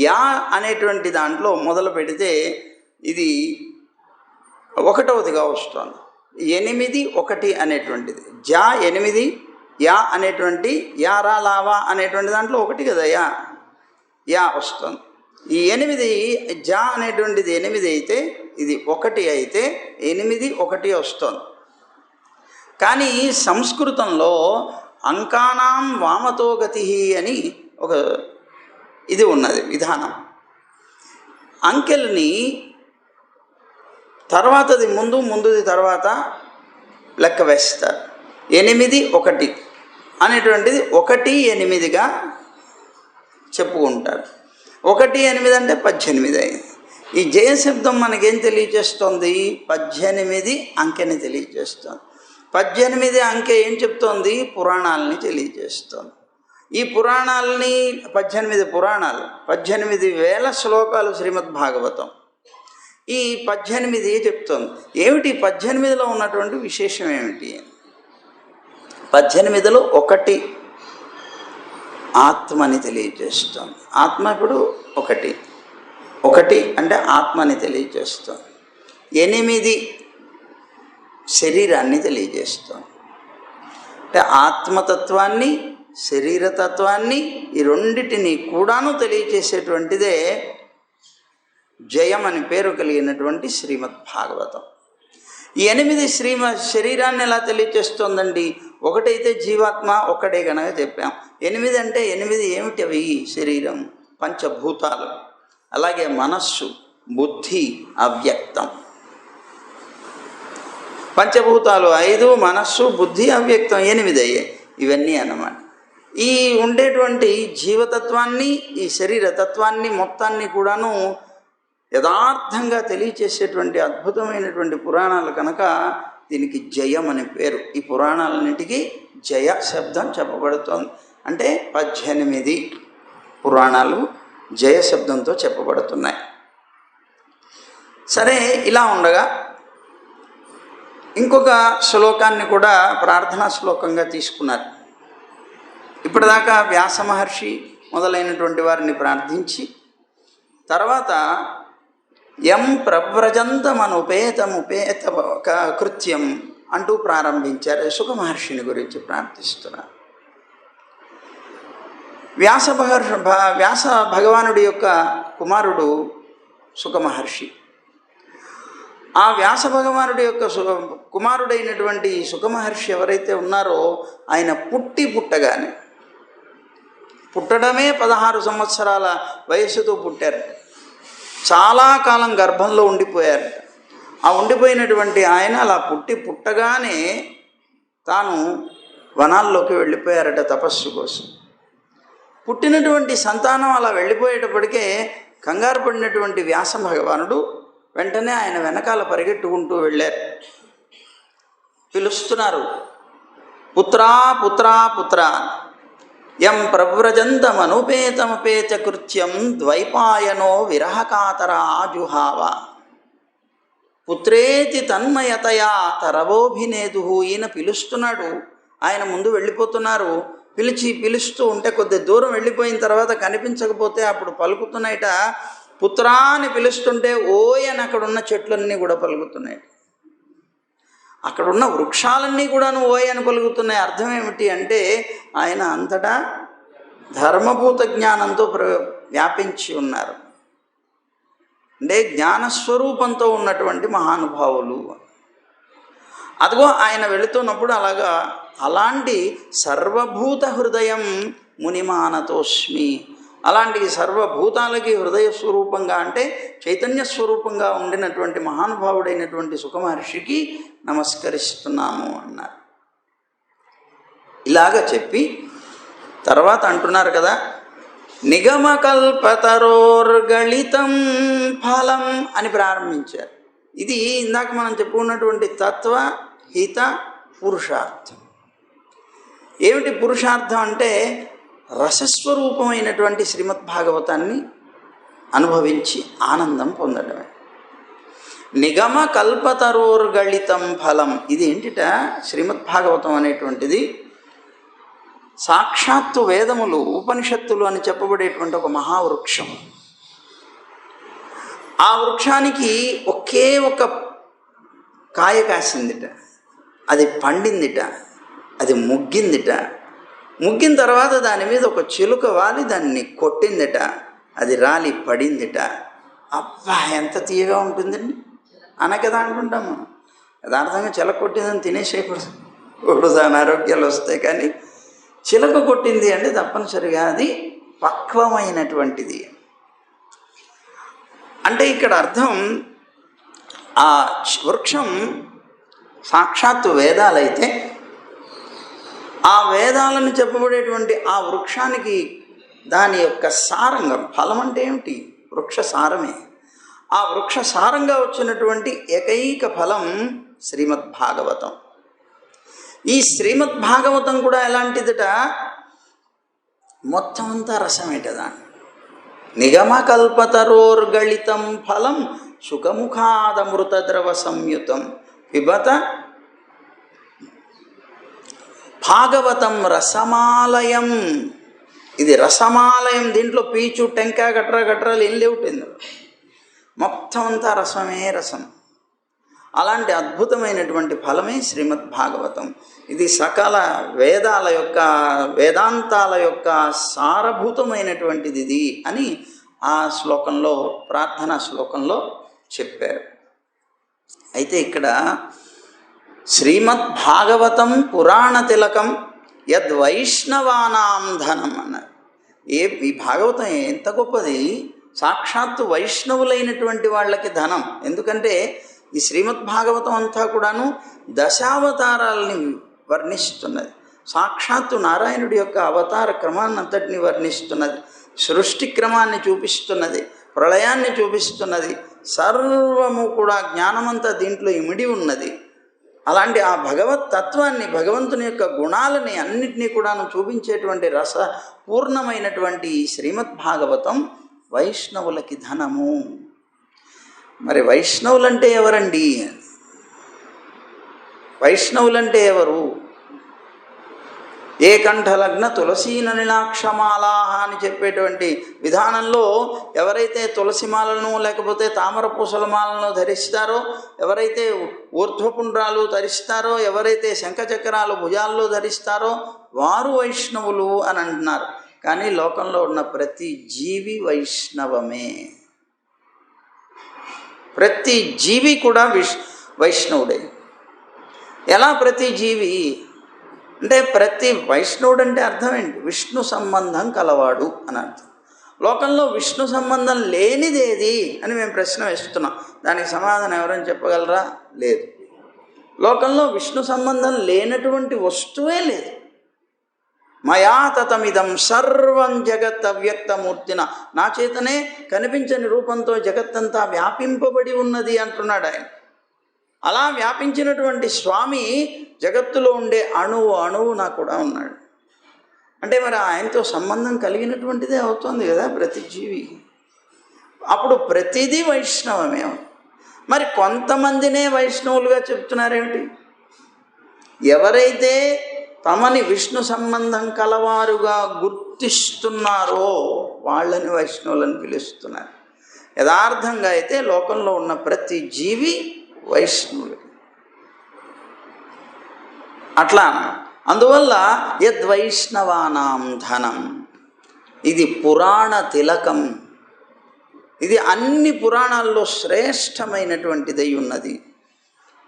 యా అనేటువంటి దాంట్లో మొదలు పెడితే ఇది 1వదిగా వస్తుంది. 8 1 అనేటువంటిది జా 8, యా అనేటువంటి యారా లావా అనేటువంటి దాంట్లో 1 కదా యా వస్తుంది. ఈ 8 జా అనేటువంటిది 8 అయితే, ఇది 1 అయితే 8 1 వస్తుంది. కానీ సంస్కృతంలో అంకానాం వామతో గతి అని ఒక ఇది ఉన్నది విధానం. అంకెల్ని తర్వాతది ముందుది తర్వాత లెక్క వేస్తారు. 8 1 అనేటువంటిది 1 8గా చెప్పుకుంటారు. 1 8 అంటే 18 అయింది. ఈ జయశబ్దం మనకేం తెలియజేస్తుంది? 18 అంకెని తెలియజేస్తుంది. 18 అంకె ఏం చెప్తోంది? పురాణాలని తెలియజేస్తుంది. ఈ పురాణాలని 18 పురాణాలు, 18,000 శ్లోకాలు శ్రీమద్భాగవతం. ఈ 18 చెప్తోంది. ఏమిటి 18లో ఉన్నటువంటి విశేషం ఏమిటి? 18లో 1 ఆత్మని తెలియజేస్తుంది. ఆత్మ ఇప్పుడు 1 అంటే ఆత్మని తెలియజేస్తుంది. 8 శరీరాన్ని తెలియజేస్తుంది. అంటే ఆత్మతత్వాన్ని, శరీరతత్వాన్ని, ఈ రెండిటిని కూడాను తెలియచేసేటువంటిదే జయం అని పేరు కలిగినటువంటి శ్రీమద్భాగవతం. ఈ 8 శరీరాన్ని ఎలా తెలియచేస్తోందండి? ఒకటైతే జీవాత్మ ఒక్కడే గనక చెప్పాం. 8 అంటే 8 ఏమిటి? అవి శరీరం, పంచభూతాలు, అలాగే మనస్సు, బుద్ధి, అవ్యక్తం. పంచభూతాలు 5, మనస్సు, బుద్ధి, అవ్యక్తం 8 అయ్యాయి. ఇవన్నీ అన్నమాట. ఈ ఉండేటువంటి జీవతత్వాన్ని, ఈ శరీరతత్వాన్ని మొత్తాన్ని కూడాను యథార్థంగా తెలియచేసేటువంటి అద్భుతమైనటువంటి పురాణాలు కనుక దీనికి జయం అని పేరు. ఈ పురాణాలన్నిటికీ జయ శబ్దం చెప్పబడుతోంది. అంటే 18 పురాణాలు జయ శబ్దంతో చెప్పబడుతున్నాయి. సరే, ఇలా ఉండగా ఇంకొక శ్లోకాన్ని కూడా ప్రార్థనా శ్లోకంగా తీసుకున్నారు. ఇప్పటిదాకా వ్యాస మహర్షి మొదలైనటువంటి వారిని ప్రార్థించి తర్వాత యం ప్రవ్రజంతమనుపేతముపేత కృత్యం అంటూ ప్రారంభించారు. శుక మహర్షిని గురించి ప్రార్థిస్తున్నారు. వ్యాస భగవానుడి యొక్క కుమారుడు శుక మహర్షి. ఆ వ్యాస భగవానుడి యొక్క కుమారుడైనటువంటి శుక మహర్షి ఎవరైతే ఉన్నారో ఆయన పుట్టగానే, పుట్టడమే 16 సంవత్సరాల వయస్సుతో పుట్టారు. చాలా కాలం గర్భంలో ఉండిపోయారు. ఆ ఉండిపోయినటువంటి ఆయన అలా పుట్టగానే తాను వనాల్లోకి వెళ్ళిపోయారట తపస్సు కోసం. పుట్టినటువంటి సంతానం అలా వెళ్ళిపోయేటప్పటికే కంగారు పడినటువంటి వ్యాస భగవానుడు వెంటనే ఆయన వెనకాల పరిగెట్టుకుంటూ వెళ్ళారు. పిలుస్తున్నారు, పుత్రా పుత్రా పుత్రా యం ప్రవ్రజంతమనుపేతముపేత కృత్యం ద్వైపాయనో విరహకాతరా జుహావ పుత్రేతి తన్మయతయా తరవోభినేదు. ఈయన పిలుస్తున్నాడు, ఆయన ముందు వెళ్ళిపోతున్నారు. పిలుస్తూ ఉంటే కొద్ది దూరం వెళ్ళిపోయిన తర్వాత కనిపించకపోతే అప్పుడు పలుకుతున్నాయిట. పుత్రా అని పిలుస్తుంటే ఓయ్ అని అక్కడున్న చెట్లన్నీ కూడా పలుకుతున్నాయి. అక్కడున్న వృక్షాలన్నీ కూడాను ఓయ్ అని పలుకుతున్నాయి. అర్థం ఏమిటి అంటే ఆయన అంతటా ధర్మభూత జ్ఞానంతో వ్యాపించి ఉన్నారు. అంటే జ్ఞానస్వరూపంతో ఉన్నటువంటి మహానుభావులు. అదిగో ఆయన వెళుతున్నప్పుడు అలాంటి సర్వభూత హృదయం మునిమానతోస్మి, అలాంటి సర్వభూతాలకి హృదయ స్వరూపంగా అంటే చైతన్య స్వరూపంగా ఉండినటువంటి మహానుభావుడైనటువంటి శుక మహర్షికి నమస్కరిస్తున్నాము అన్నారు. ఇలాగ చెప్పి తర్వాత అంటున్నారు కదా, నిగమకల్పతరోర్గళితం ఫలం అని ప్రారంభించారు. ఇది ఇందాక మనం చెప్పుకున్నటువంటి తత్వ హిత పురుషార్థం. ఏమిటి పురుషార్థం అంటే రసస్వరూపమైనటువంటి శ్రీమద్భాగవతాన్ని అనుభవించి ఆనందం పొందడమే. నిగమ కల్పతరోర్గళితం ఫలం, ఇది ఏంటిట? శ్రీమద్భాగవతం అనేటువంటిది సాక్షాత్తు వేదములు, ఉపనిషత్తులు అని చెప్పబడేటువంటి ఒక మహావృక్షం. ఆ వృక్షానికి ఒకే ఒక కాయ కాసిందిట, అది పండిందిట, అది ముగ్గిందిట. ముగ్గిన తర్వాత దాని మీద ఒక చిలుక వాలి దాన్ని కొట్టిందిట, అది రాలి పడిందిట. అబ్బా ఎంత తీయగా ఉంటుందండి అనకదా అనుకుంటాము. యథార్థంగా చిలక కొట్టిందని తినేసేయకూడదు, దాని ఆరోగ్యాలు వస్తాయి. కానీ చిలక కొట్టింది అంటే తప్పనిసరిగా అది పక్వమైనటువంటిది. అంటే ఇక్కడ అర్థం ఆ వృక్షం సాక్షాత్తు వేదాలైతే ఆ వేదాలను చెప్పబడేటువంటి ఆ వృక్షానికి దాని యొక్క సారంగం, ఫలం అంటే ఏమిటి? వృక్ష సారమే. ఆ వృక్ష సారంగా వచ్చినటువంటి ఏకైక ఫలం శ్రీమద్భాగవతం. ఈ శ్రీమద్భాగవతం కూడా ఎలాంటిదిట? మొత్తం అంతా రసమేటదా. నిగమకల్పతరోర్గళితం ఫలం సుఖముఖాదమృతద్రవ సంయుతం పిబత భాగవతం రసమాలయం. ఇది రసమాలయం. దీంట్లో పీచు టెంకాయ గట్రాలు ఏం లేవుటింది. మొత్తం అంతా రసమే రసం. అలాంటి అద్భుతమైనటువంటి ఫలమే శ్రీమద్ భాగవతం. ఇది సకల వేదాల యొక్క వేదాంతాల యొక్క సారభూతమైనటువంటిది ఇది అని ఆ శ్లోకంలో, ప్రార్థనా శ్లోకంలో చెప్పారు. అయితే ఇక్కడ శ్రీమద్ భాగవతం పురాణ తిలకం యద్వైష్ణవానాం ధనం అన్నారు. ఈ భాగవతం ఎంత గొప్పది, సాక్షాత్తు వైష్ణవులైనటువంటి వాళ్ళకి ధనం. ఎందుకంటే ఈ శ్రీమద్ భాగవతం అంతా కూడాను దశావతారాలని వర్ణిస్తున్నది. సాక్షాత్తు నారాయణుడి యొక్క అవతార క్రమాన్ని అంతటిని వర్ణిస్తున్నది, సృష్టి క్రమాన్ని చూపిస్తున్నది, ప్రళయాన్ని చూపిస్తున్నది. సర్వము కూడా జ్ఞానమంతా దీంట్లో ఇమిడి ఉన్నది. అలాంటి ఆ భగవత్ తత్వాన్ని, భగవంతుని యొక్క గుణాలని అన్నిటినీ కూడాను చూపించేటువంటి రసపూర్ణమైనటువంటి ఈ శ్రీమద్ భాగవతం వైష్ణవులకి ధనము. మరి వైష్ణవులంటే ఎవరండి? వైష్ణవులంటే ఎవరు? ఏకంఠలగ్న తులసీనలినాక్షమాలాహ అని చెప్పేటువంటి విధానంలో ఎవరైతే తులసిమాలను లేకపోతే తామర పూసల మాలను ధరిస్తారో, ఎవరైతే ఊర్ధ్వపుండ్రాలు ధరిస్తారో, ఎవరైతే శంఖచక్రాలు భుజాల్లో ధరిస్తారో వారు వైష్ణవులు అని అంటున్నారు. కానీ లోకంలో ఉన్న ప్రతి జీవి వైష్ణవమే. ప్రతి జీవి కూడా వైష్ణవుడే. ఎలా ప్రతి జీవి అంటే, ప్రతి వైష్ణవుడు అంటే అర్థం ఏంటి? విష్ణు సంబంధం కలవాడు అని అర్థం. లోకంలో విష్ణు సంబంధం లేనిదేది అని మేము ప్రశ్న వేస్తున్నాం. దానికి సమాధానం ఎవరైనా చెప్పగలరా? లేదు. లోకంలో విష్ణు సంబంధం లేనటువంటి వస్తువే లేదు. మయా తతమిదం సర్వం జగత్ అవ్యక్తమూర్తిన, నా చేతనే కనిపించని రూపంతో జగత్తంతా వ్యాపింపబడి ఉన్నది అంటున్నాడు ఆయన. అలా వ్యాపించినటువంటి స్వామి జగత్తులో ఉండే అణువు అణువునా కూడా ఉన్నాడు. అంటే మరి ఆయనతో సంబంధం కలిగినటువంటిదే అవుతుంది కదా ప్రతి జీవి. అప్పుడు ప్రతిదీ వైష్ణవమే. మరి కొంతమందినే వైష్ణవులుగా చెప్తున్నారేమిటి? ఎవరైతే తమని విష్ణు సంబంధం కలవారుగా గుర్తిస్తున్నారో వాళ్ళని వైష్ణవులని పిలుస్తున్నారు. యథార్థంగా అయితే లోకంలో ఉన్న ప్రతి జీవి వైష్ణవులు. అట్లా అందువల్ల యద్వైష్ణవానాం ధనం, ఇది పురాణ తిలకం. ఇది అన్ని పురాణాల్లో శ్రేష్టమైనటువంటిదై ఉన్నది.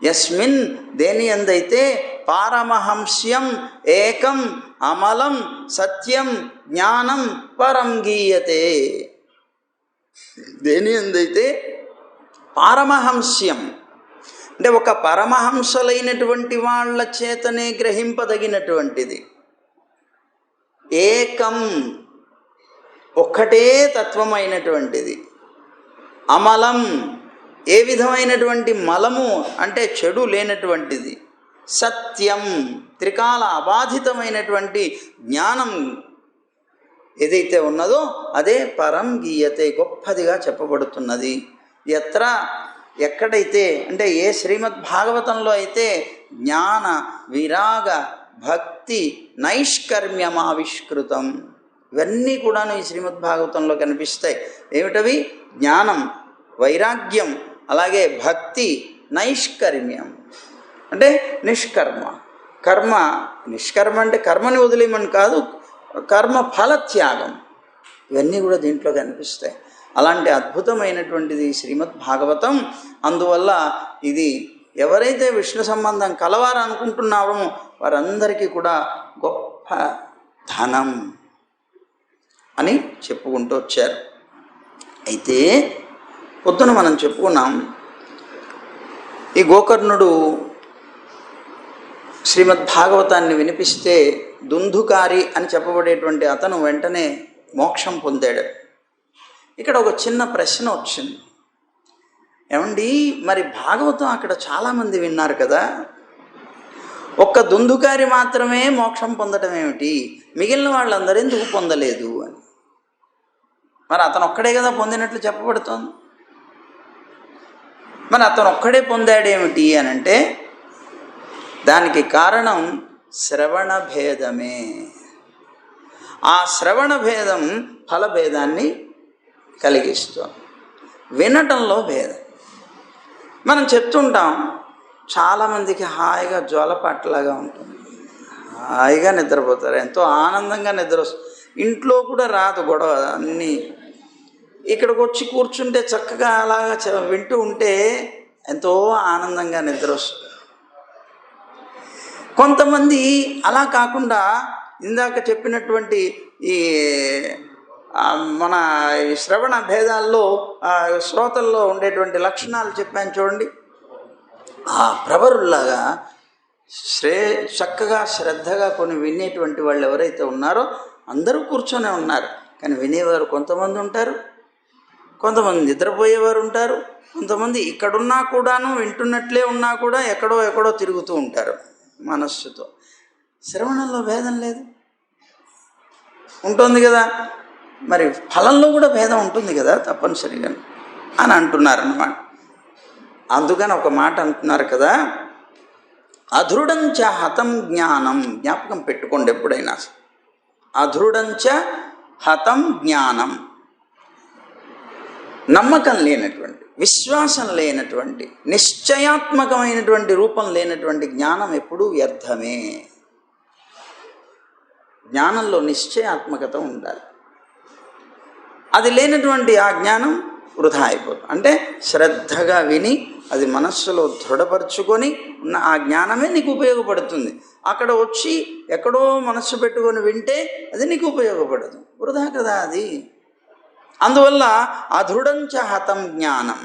యస్మిన్, దేని అందైతే పారమహంస్యం ఏకం అమలం సత్యం జ్ఞానం పరం గీయతే. దేని అందైతే పారమహంస్యం అంటే ఒక పరమహంసలైనటువంటి వాళ్ళ చేతనే గ్రహింపదగినటువంటిది. ఏకం, ఒక్కటే తత్వమైనటువంటిది. అమలం, ఏ విధమైనటువంటి మలము అంటే చెడు లేనటువంటిది. సత్యం, త్రికాల అబాధితమైనటువంటి జ్ఞానం ఏదైతే ఉన్నదో అదే పరం గీయతే, గొప్పదిగా చెప్పబడుతున్నది. ఎక్కడైతే అంటే ఏ శ్రీమద్ భాగవతంలో అయితే జ్ఞాన విరాగ భక్తి నైష్కర్మ్యమావిష్కృతం, ఇవన్నీ కూడాను ఈ శ్రీమద్ భాగవతంలో కనిపిస్తాయి. ఏమిటవి? జ్ఞానం, వైరాగ్యం, అలాగే భక్తి, నైష్కర్మ్యం అంటే నిష్కర్మ. కర్మ, నిష్కర్మ అంటే కర్మని వదిలేమని కాదు, కర్మ ఫలత్యాగం, ఇవన్నీ కూడా దీంట్లో కనిపిస్తాయి. అలాంటి అద్భుతమైనటువంటిది శ్రీమద్ భాగవతం. అందువల్ల ఇది ఎవరైతే విష్ణు సంబంధం కలవారు అనుకుంటున్నారో వారందరికీ కూడా గొప్ప ధనం అని చెప్పుకుంటూ వచ్చారు. అయితే పొద్దున మనం చెప్పుకున్నాం, ఈ గోకర్ణుడు శ్రీమద్ భాగవతాన్ని వినిపిస్తే దుందుకారి అని చెప్పబడేటువంటి అతను వెంటనే మోక్షం పొందాడు. ఇక్కడ ఒక చిన్న ప్రశ్న వచ్చింది. ఏమండి, మరి భాగవతం అక్కడ చాలామంది విన్నారు కదా, ఒక్క దుందుకారి మాత్రమే మోక్షం పొందటం ఏమిటి, మిగిలిన వాళ్ళందరూ ఎందుకు పొందలేదు అని. మరి అతను ఒక్కడే కదా పొందినట్లు చెప్పబడుతోంది. మరి అతను ఒక్కడే పొందాడేమిటి అని అంటే దానికి కారణం శ్రవణ భేదమే. ఆ శ్రవణ భేదం ఫలభేదాన్ని కలిగిస్తుంది. వినటంలో భేదం. మనం చెప్తుంటాం చాలామందికి హాయిగా జోలపాట్లాగా ఉంటుంది, హాయిగా నిద్రపోతారు, ఎంతో ఆనందంగా నిద్ర వస్తుంది. ఇంట్లో కూడా రాదు గొడవ, అన్నీ ఇక్కడికి వచ్చి కూర్చుంటే చక్కగా అలాగా వింటూ ఉంటే ఎంతో ఆనందంగా నిద్ర వస్తుంది. కొంతమంది అలా కాకుండా ఇందాక చెప్పినటువంటి ఈ మన శ్రవణ భేదాల్లో శ్రోతల్లో ఉండేటువంటి లక్షణాలు చెప్పాను చూడండి. ఆ ప్రవరుల్లాగా చక్కగా శ్రద్ధగా కొన్ని వినేటువంటి వాళ్ళు ఎవరైతే ఉన్నారో అందరూ కూర్చొనే ఉన్నారు. కానీ వినేవారు కొంతమంది ఉంటారు, కొంతమంది నిద్రపోయేవారు ఉంటారు, కొంతమంది ఇక్కడున్నా కూడాను వింటున్నట్లే ఉన్నా కూడా ఎక్కడో తిరుగుతూ ఉంటారు మనస్సుతో. శ్రవణంలో భేదం లేదు, ఉంటుంది కదా, మరి ఫలంలో కూడా భేదం ఉంటుంది కదా తప్పనిసరిగా అని అంటున్నారు అన్నమాట. అందుకని ఒక మాట అంటున్నారు కదా, అధృఢంచ హతం జ్ఞానం. జ్ఞాపకం పెట్టుకోండి ఎప్పుడైనా, అధృఢంచ హతం జ్ఞానం. నమ్మకం లేనటువంటి, విశ్వాసం లేనటువంటి, నిశ్చయాత్మకమైనటువంటి రూపం లేనటువంటి జ్ఞానం ఎప్పుడూ వ్యర్థమే. జ్ఞానంలో నిశ్చయాత్మకత ఉండాలి. అది లేనటువంటి ఆ జ్ఞానం వృధా అయిపోతుంది. అంటే శ్రద్ధగా విని అది మనస్సులో దృఢపరుచుకొని ఉన్న ఆ జ్ఞానమే నీకు ఉపయోగపడుతుంది. అక్కడ వచ్చి ఎక్కడో మనస్సు పెట్టుకొని వింటే అది నీకు ఉపయోగపడదు, వృధా కదా అది. అందువల్ల అధృఢంచ హతం జ్ఞానం,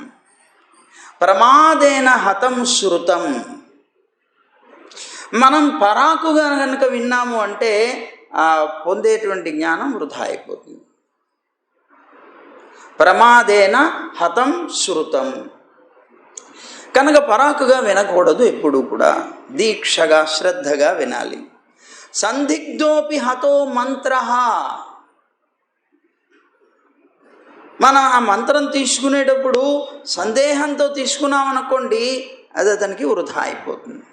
ప్రమాదేన హతం శృతం. మనం పరాకుగా కనుక విన్నాము అంటే ఆ పొందేటువంటి జ్ఞానం వృధా అయిపోతుంది. ప్రమాదేన హతం శృతం కనుక పరాకుగా వినకూడదు, ఎప్పుడూ కూడా దీక్షగా శ్రద్ధగా వినాలి. సందిగ్ధోపి హతో మంత్ర. మనం ఆ మంత్రం తీసుకునేటప్పుడు సందేహంతో తీసుకున్నామనుకోండి, అది అతనికి వృధా అయిపోతుంది,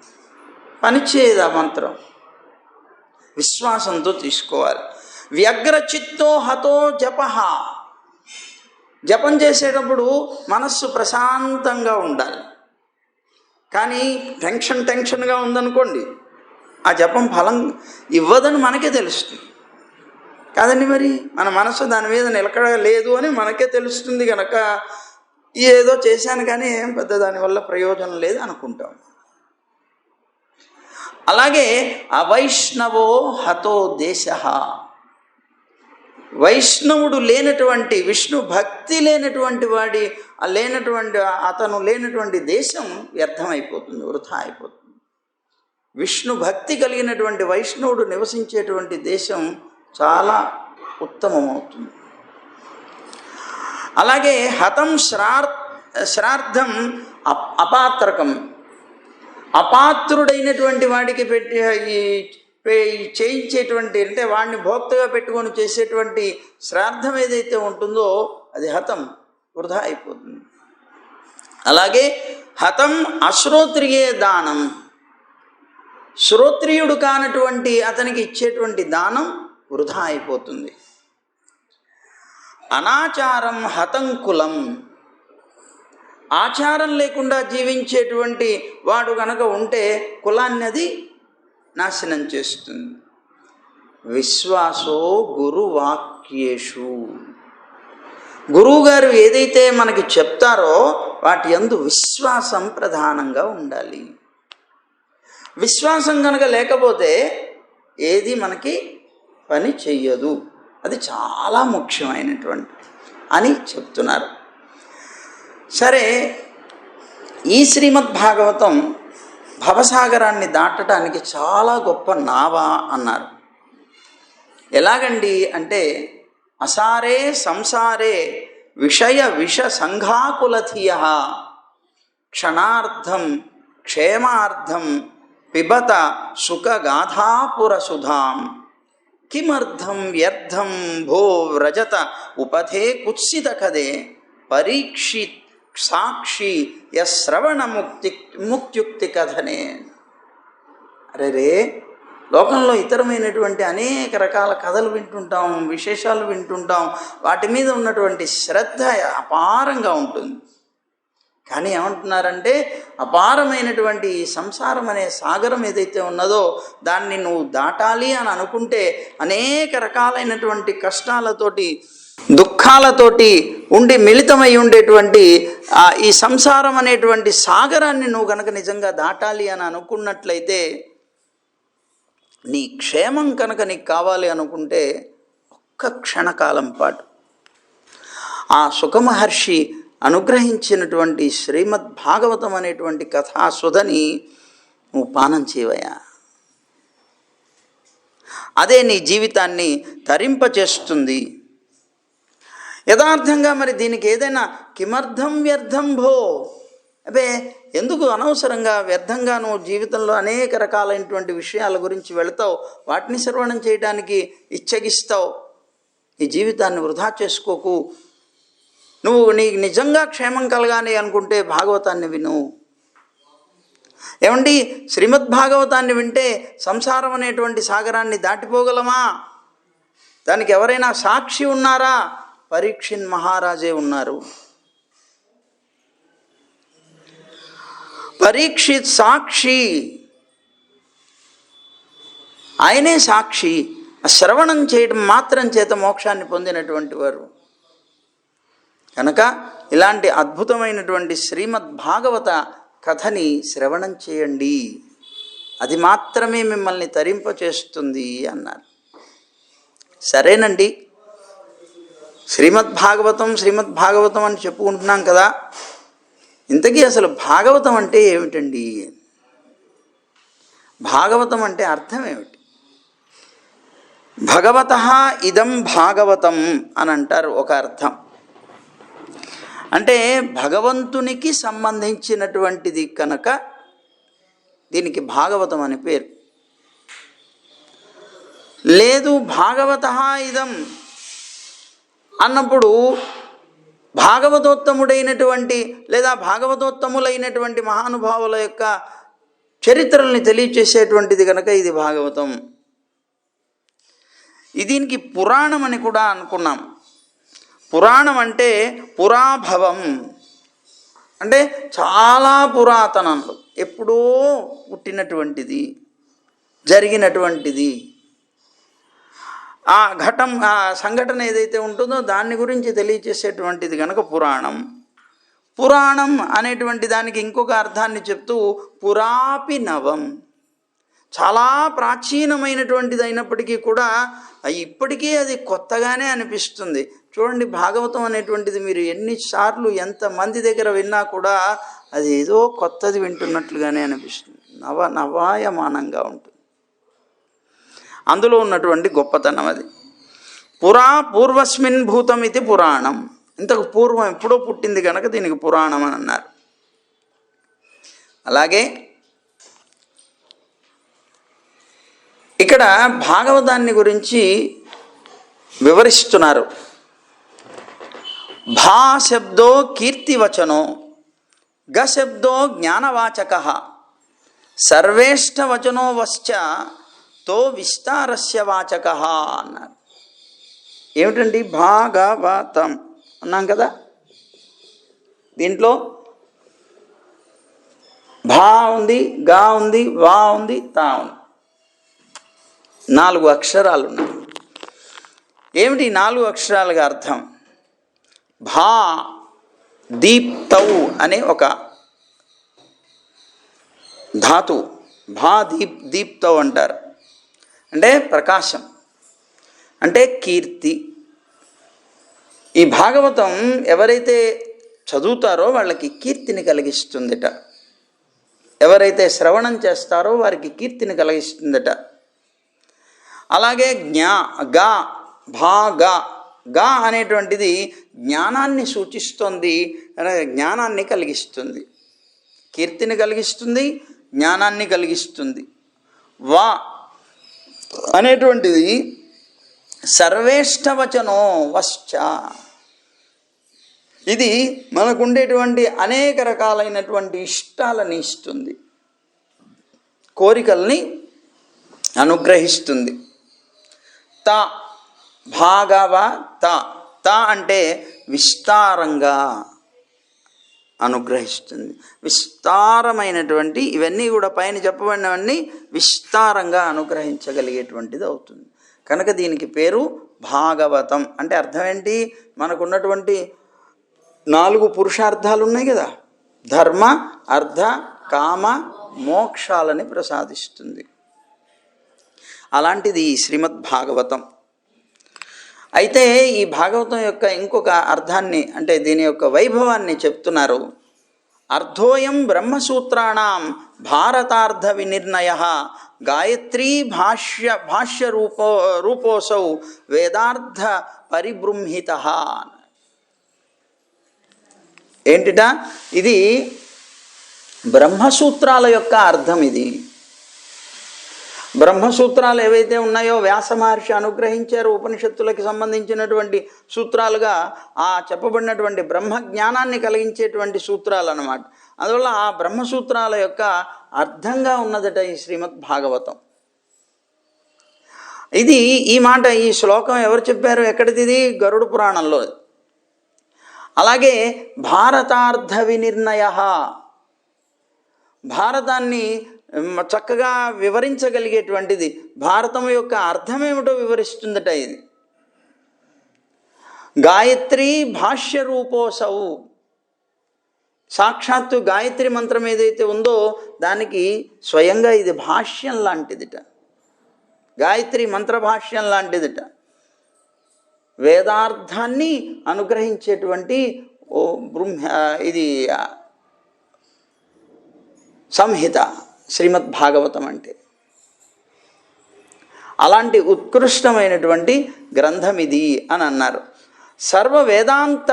పనిచేయదు ఆ మంత్రం. విశ్వాసంతో తీసుకోవాలి. వ్యగ్రచిత్తో హతో జప. జపం చేసేటప్పుడు మనస్సు ప్రశాంతంగా ఉండాలి. కానీ టెన్షన్గా ఉందనుకోండి, ఆ జపం ఫలం ఇవ్వదని మనకే తెలుస్తుంది కాదండి. మరి మన మనసు దాని మీద నిలకడ లేదు అని మనకే తెలుస్తుంది కనుక ఏదో చేశాను కానీ ఏం పెద్ద దానివల్ల ప్రయోజనం లేదు అనుకుంటాం. అలాగే అవైష్ణవో హతో దేశ. వైష్ణవుడు లేనటువంటి, విష్ణు భక్తి లేనటువంటి వాడి అతను లేనటువంటి దేశం వ్యర్థమైపోతుంది, వృథా అయిపోతుంది. విష్ణు భక్తి కలిగినటువంటి వైష్ణవుడు నివసించేటువంటి దేశం చాలా ఉత్తమమవుతుంది. అలాగే హతం శ్రార్థం అపాత్రకం. అపాత్రుడైనటువంటి వాడికి చేయించేటువంటి, అంటే వాడిని భోక్తగా పెట్టుకొని చేసేటువంటి శ్రాద్ధం ఏదైతే ఉంటుందో అది హతం, వృధా అయిపోతుంది. అలాగే హతం అశ్రోత్రియే దానం. శ్రోత్రియుడు కానటువంటి అతనికి ఇచ్చేటువంటి దానం వృధా అయిపోతుంది. అనాచారం హతం కులం. ఆచారం లేకుండా జీవించేటువంటి వాడు కనుక ఉంటే కులాన్ని అది నాశనం చేస్తుంది. విశ్వాసో గురువాక్యేషు. గురువుగారు ఏదైతే మనకి చెప్తారో వాటి యందు విశ్వాసం ప్రధానంగా ఉండాలి. విశ్వాసం కనుక లేకపోతే ఏది మనకి పని చెయ్యదు. అది చాలా ముఖ్యమైనటువంటి అని చెప్తున్నారు. సరే, ఈ శ్రీమద్ భాగవతం భవసాగరాన్ని దాటడానికి చాలా గొప్ప నావ అన్నారు. ఎలాగండి అంటే, అసారే సంసారే విషయ విష సంఘాకులధియ క్షణార్థం క్షేమార్థం పిబత సుఖగాధాపురసుధాం కిమర్థం వ్యర్థం భో వ్రజత ఉపథే కుత్సిత కదే పరీక్షిత్ సాక్షి యశ్రవణ ముక్త్యుక్తి కథనే. అరే, లోకంలో ఇతరమైనటువంటి అనేక రకాల కథలు వింటుంటాం, విశేషాలు వింటుంటాం, వాటి మీద ఉన్నటువంటి శ్రద్ధ అపారంగా ఉంటుంది. కానీ ఏమంటున్నారంటే అపారమైనటువంటి ఈ సంసారం అనే సాగరం ఏదైతే ఉన్నదో దాన్ని నువ్వు దాటాలి అని అనుకుంటే అనేక రకాలైనటువంటి కష్టాలతోటి దుఃఖాలతోటి ఉండి మిళితమై ఉండేటువంటి ఈ సంసారం అనేటువంటి సాగరాన్ని నువ్వు కనుక నిజంగా దాటాలి అని అనుకున్నట్లయితే, నీ క్షేమం కనుక నీకు కావాలి అనుకుంటే ఒక్క క్షణకాలం పాటు ఆ సుఖమహర్షి అనుగ్రహించినటువంటి శ్రీమద్ భాగవతం అనేటువంటి కథాసుధని నువ్వు పానం చేయవయా. అదే నీ జీవితాన్ని తరింపచేస్తుంది. యథార్థంగా మరి దీనికి ఏదైనా కిమర్థం వ్యర్థం భో, అబే ఎందుకు అనవసరంగా వ్యర్థంగా నువ్వు జీవితంలో అనేక రకాలైనటువంటి విషయాల గురించి వెళతావు, వాటిని శ్రవణం చేయడానికి ఇచ్చగిస్తావు. నీ జీవితాన్ని వృధా చేసుకోకు. నువ్వు నీకు నిజంగా క్షేమం కలగాలి అనుకుంటే భాగవతాన్ని విను. ఏమండి, శ్రీమద్ భాగవతాన్ని వింటే సంసారం అనేటువంటి సాగరాన్ని దాటిపోగలమా? దానికి ఎవరైనా సాక్షి ఉన్నారా? పరీక్షిత్ మహారాజే ఉన్నారు. పరీక్షిత్ సాక్షి, ఆయనే సాక్షి. శ్రవణం చేయడం మాత్రం చేత మోక్షాన్ని పొందినటువంటి వారు కనుక ఇలాంటి అద్భుతమైనటువంటి శ్రీమద్ భాగవత కథని శ్రవణం చేయండి, అది మాత్రమే మిమ్మల్ని తరింపచేస్తుంది అన్నారు. సరేనండి, శ్రీమద్ భాగవతం అని చెప్పుకుంటున్నాం కదా, ఇంతకీ అసలు భాగవతం అంటే ఏమిటండి? భాగవతం అంటే అర్థం ఏమిటి? భగవతః ఇదం భాగవతం అని అంటారు ఒక అర్థం. అంటే భగవంతునికి సంబంధించినటువంటిది కనుక దీనికి భాగవతం అని పేరు. లేదు భాగవతః ఇదం అన్నప్పుడు భాగవతోత్తముడైనటువంటి లేదా భాగవతోత్తములైనటువంటి మహానుభావుల యొక్క చరిత్రల్ని తెలియచేసేటువంటిది కనుక ఇది భాగవతం. దీనికి పురాణం అని కూడా అనుకున్నాం. పురాణం అంటే పురాభవం, అంటే చాలా పురాతనంలో ఎప్పుడో పుట్టినటువంటిది, జరిగినటువంటిది. ఆ సంఘటన ఏదైతే ఉంటుందో దాన్ని గురించి తెలియచేసేటువంటిది కనుక పురాణం. పురాణం అనేటువంటి దానికి ఇంకొక అర్థాన్ని చెప్తూ పురాపి నవం, చాలా ప్రాచీనమైనటువంటిది అయినప్పటికీ కూడా ఇప్పటికీ అది కొత్తగానే అనిపిస్తుంది. చూడండి, భాగవతం అనేటువంటిది మీరు ఎన్నిసార్లు ఎంతమంది దగ్గర విన్నా కూడా అది ఏదో కొత్తది వింటున్నట్లుగానే అనిపిస్తుంది, నవాయమానంగా ఉంటుంది. అందులో ఉన్నటువంటి గొప్పతనం అది. పూర్వస్మిన్ భూతం ఇది పురాణం, ఇంతకు పూర్వం ఎప్పుడో పుట్టింది కనుక దీనికి పురాణం అని అన్నారు. అలాగే ఇక్కడ భాగవతాన్ని గురించి వివరిస్తున్నారు. భా శబ్దో కీర్తివచనో, గ శబ్దో జ్ఞానవాచక, సర్వేష్టవచనో వశ్చ తో విస్తారస్య వాచక అన్నారు. ఏమిటండి భాగవతం అన్నాం కదా, దీంట్లో భా ఉంది, గా ఉంది, వా ఉంది, తా ఉంది, 4 అక్షరాలు ఉన్నాయి. ఏమిటి 4 అక్షరాలుగా అర్థం? భా దీప్తౌ అనే ఒక ధాతు, భా దీప్తౌ అంటారు. అంటే ప్రకాశం, అంటే కీర్తి. ఈ భాగవతం ఎవరైతే చదువుతారో వాళ్ళకి కీర్తిని కలిగిస్తుందట, ఎవరైతే శ్రవణం చేస్తారో వారికి కీర్తిని కలిగిస్తుందట. అలాగే గా అనేటువంటిది జ్ఞానాన్ని సూచిస్తుంది, జ్ఞానాన్ని కలిగిస్తుంది, కీర్తిని కలిగిస్తుంది, జ్ఞానాన్ని కలిగిస్తుంది. వా అనేటువంటిది సర్వేష్టవచనో వశ్చ, ఇది మనకుండేటువంటి అనేక రకాలైనటువంటి ఇష్టాలని ఇస్తుంది, కోరికల్ని అనుగ్రహిస్తుంది. త భాగవత, త అంటే విస్తారంగా అనుగ్రహిస్తుంది. విస్తారమైనటువంటి ఇవన్నీ కూడా పైన చెప్పబడినవన్నీ విస్తారంగా అనుగ్రహించగలిగేటువంటిది అవుతుంది. కనుక దీనికి పేరు భాగవతం. అంటే అర్థం ఏంటి? మనకున్నటువంటి 4 పురుషార్థాలు ఉన్నాయి కదా, ధర్మ అర్థ కామ మోక్షాలని ప్రసాదిస్తుంది. అలాంటిది ఈ శ్రీమద్ భాగవతం. అయితే ఈ భాగవతం యొక్క ఇంకొక అర్థాన్ని, అంటే దీని యొక్క వైభవాన్ని చెప్తున్నారు. అర్థోయం బ్రహ్మసూత్రాణం భారతార్థ వినిర్ణయ గాయత్రీ భాష్య రూపోసౌ వేదార్థ పరిబృంహిత. ఏంటిట? ఇది బ్రహ్మసూత్రాల యొక్క అర్థం. ఇది బ్రహ్మసూత్రాలు ఏవైతే ఉన్నాయో వ్యాస మహర్షి అనుగ్రహించారు, ఉపనిషత్తులకి సంబంధించినటువంటి సూత్రాలుగా ఆ చెప్పబడినటువంటి బ్రహ్మ జ్ఞానాన్ని కలిగించేటువంటి సూత్రాలు అన్నమాట. అందువల్ల ఆ బ్రహ్మసూత్రాల యొక్క అర్థంగా ఉన్నదట ఈ శ్రీమద్ భాగవతం. ఇది ఈ మాట, ఈ శ్లోకం ఎవరు చెప్పారు? ఎక్కడిది? ఇది గరుడ పురాణంలో. అలాగే భారతార్థ వినిర్ణయ, భారతాన్ని చక్కగా వివరించగలిగేటువంటిది, భారతం యొక్క అర్థమేమిటో వివరిస్తుందట ఇది. గాయత్రీ భాష్య రూపోసౌ, సాక్షాత్తు గాయత్రి మంత్రం ఏదైతే ఉందో దానికి స్వయంగా ఇది భాష్యం లాంటిదిట, గాయత్రి మంత్ర భాష్యం లాంటిదిట. వేదార్థాన్ని అనుగ్రహించేటువంటి ఇది సంహిత శ్రీమద్ భాగవతం అంటే. అలాంటి ఉత్కృష్టమైనటువంటి గ్రంథం ఇది అని అన్నారు. సర్వ వేదాంత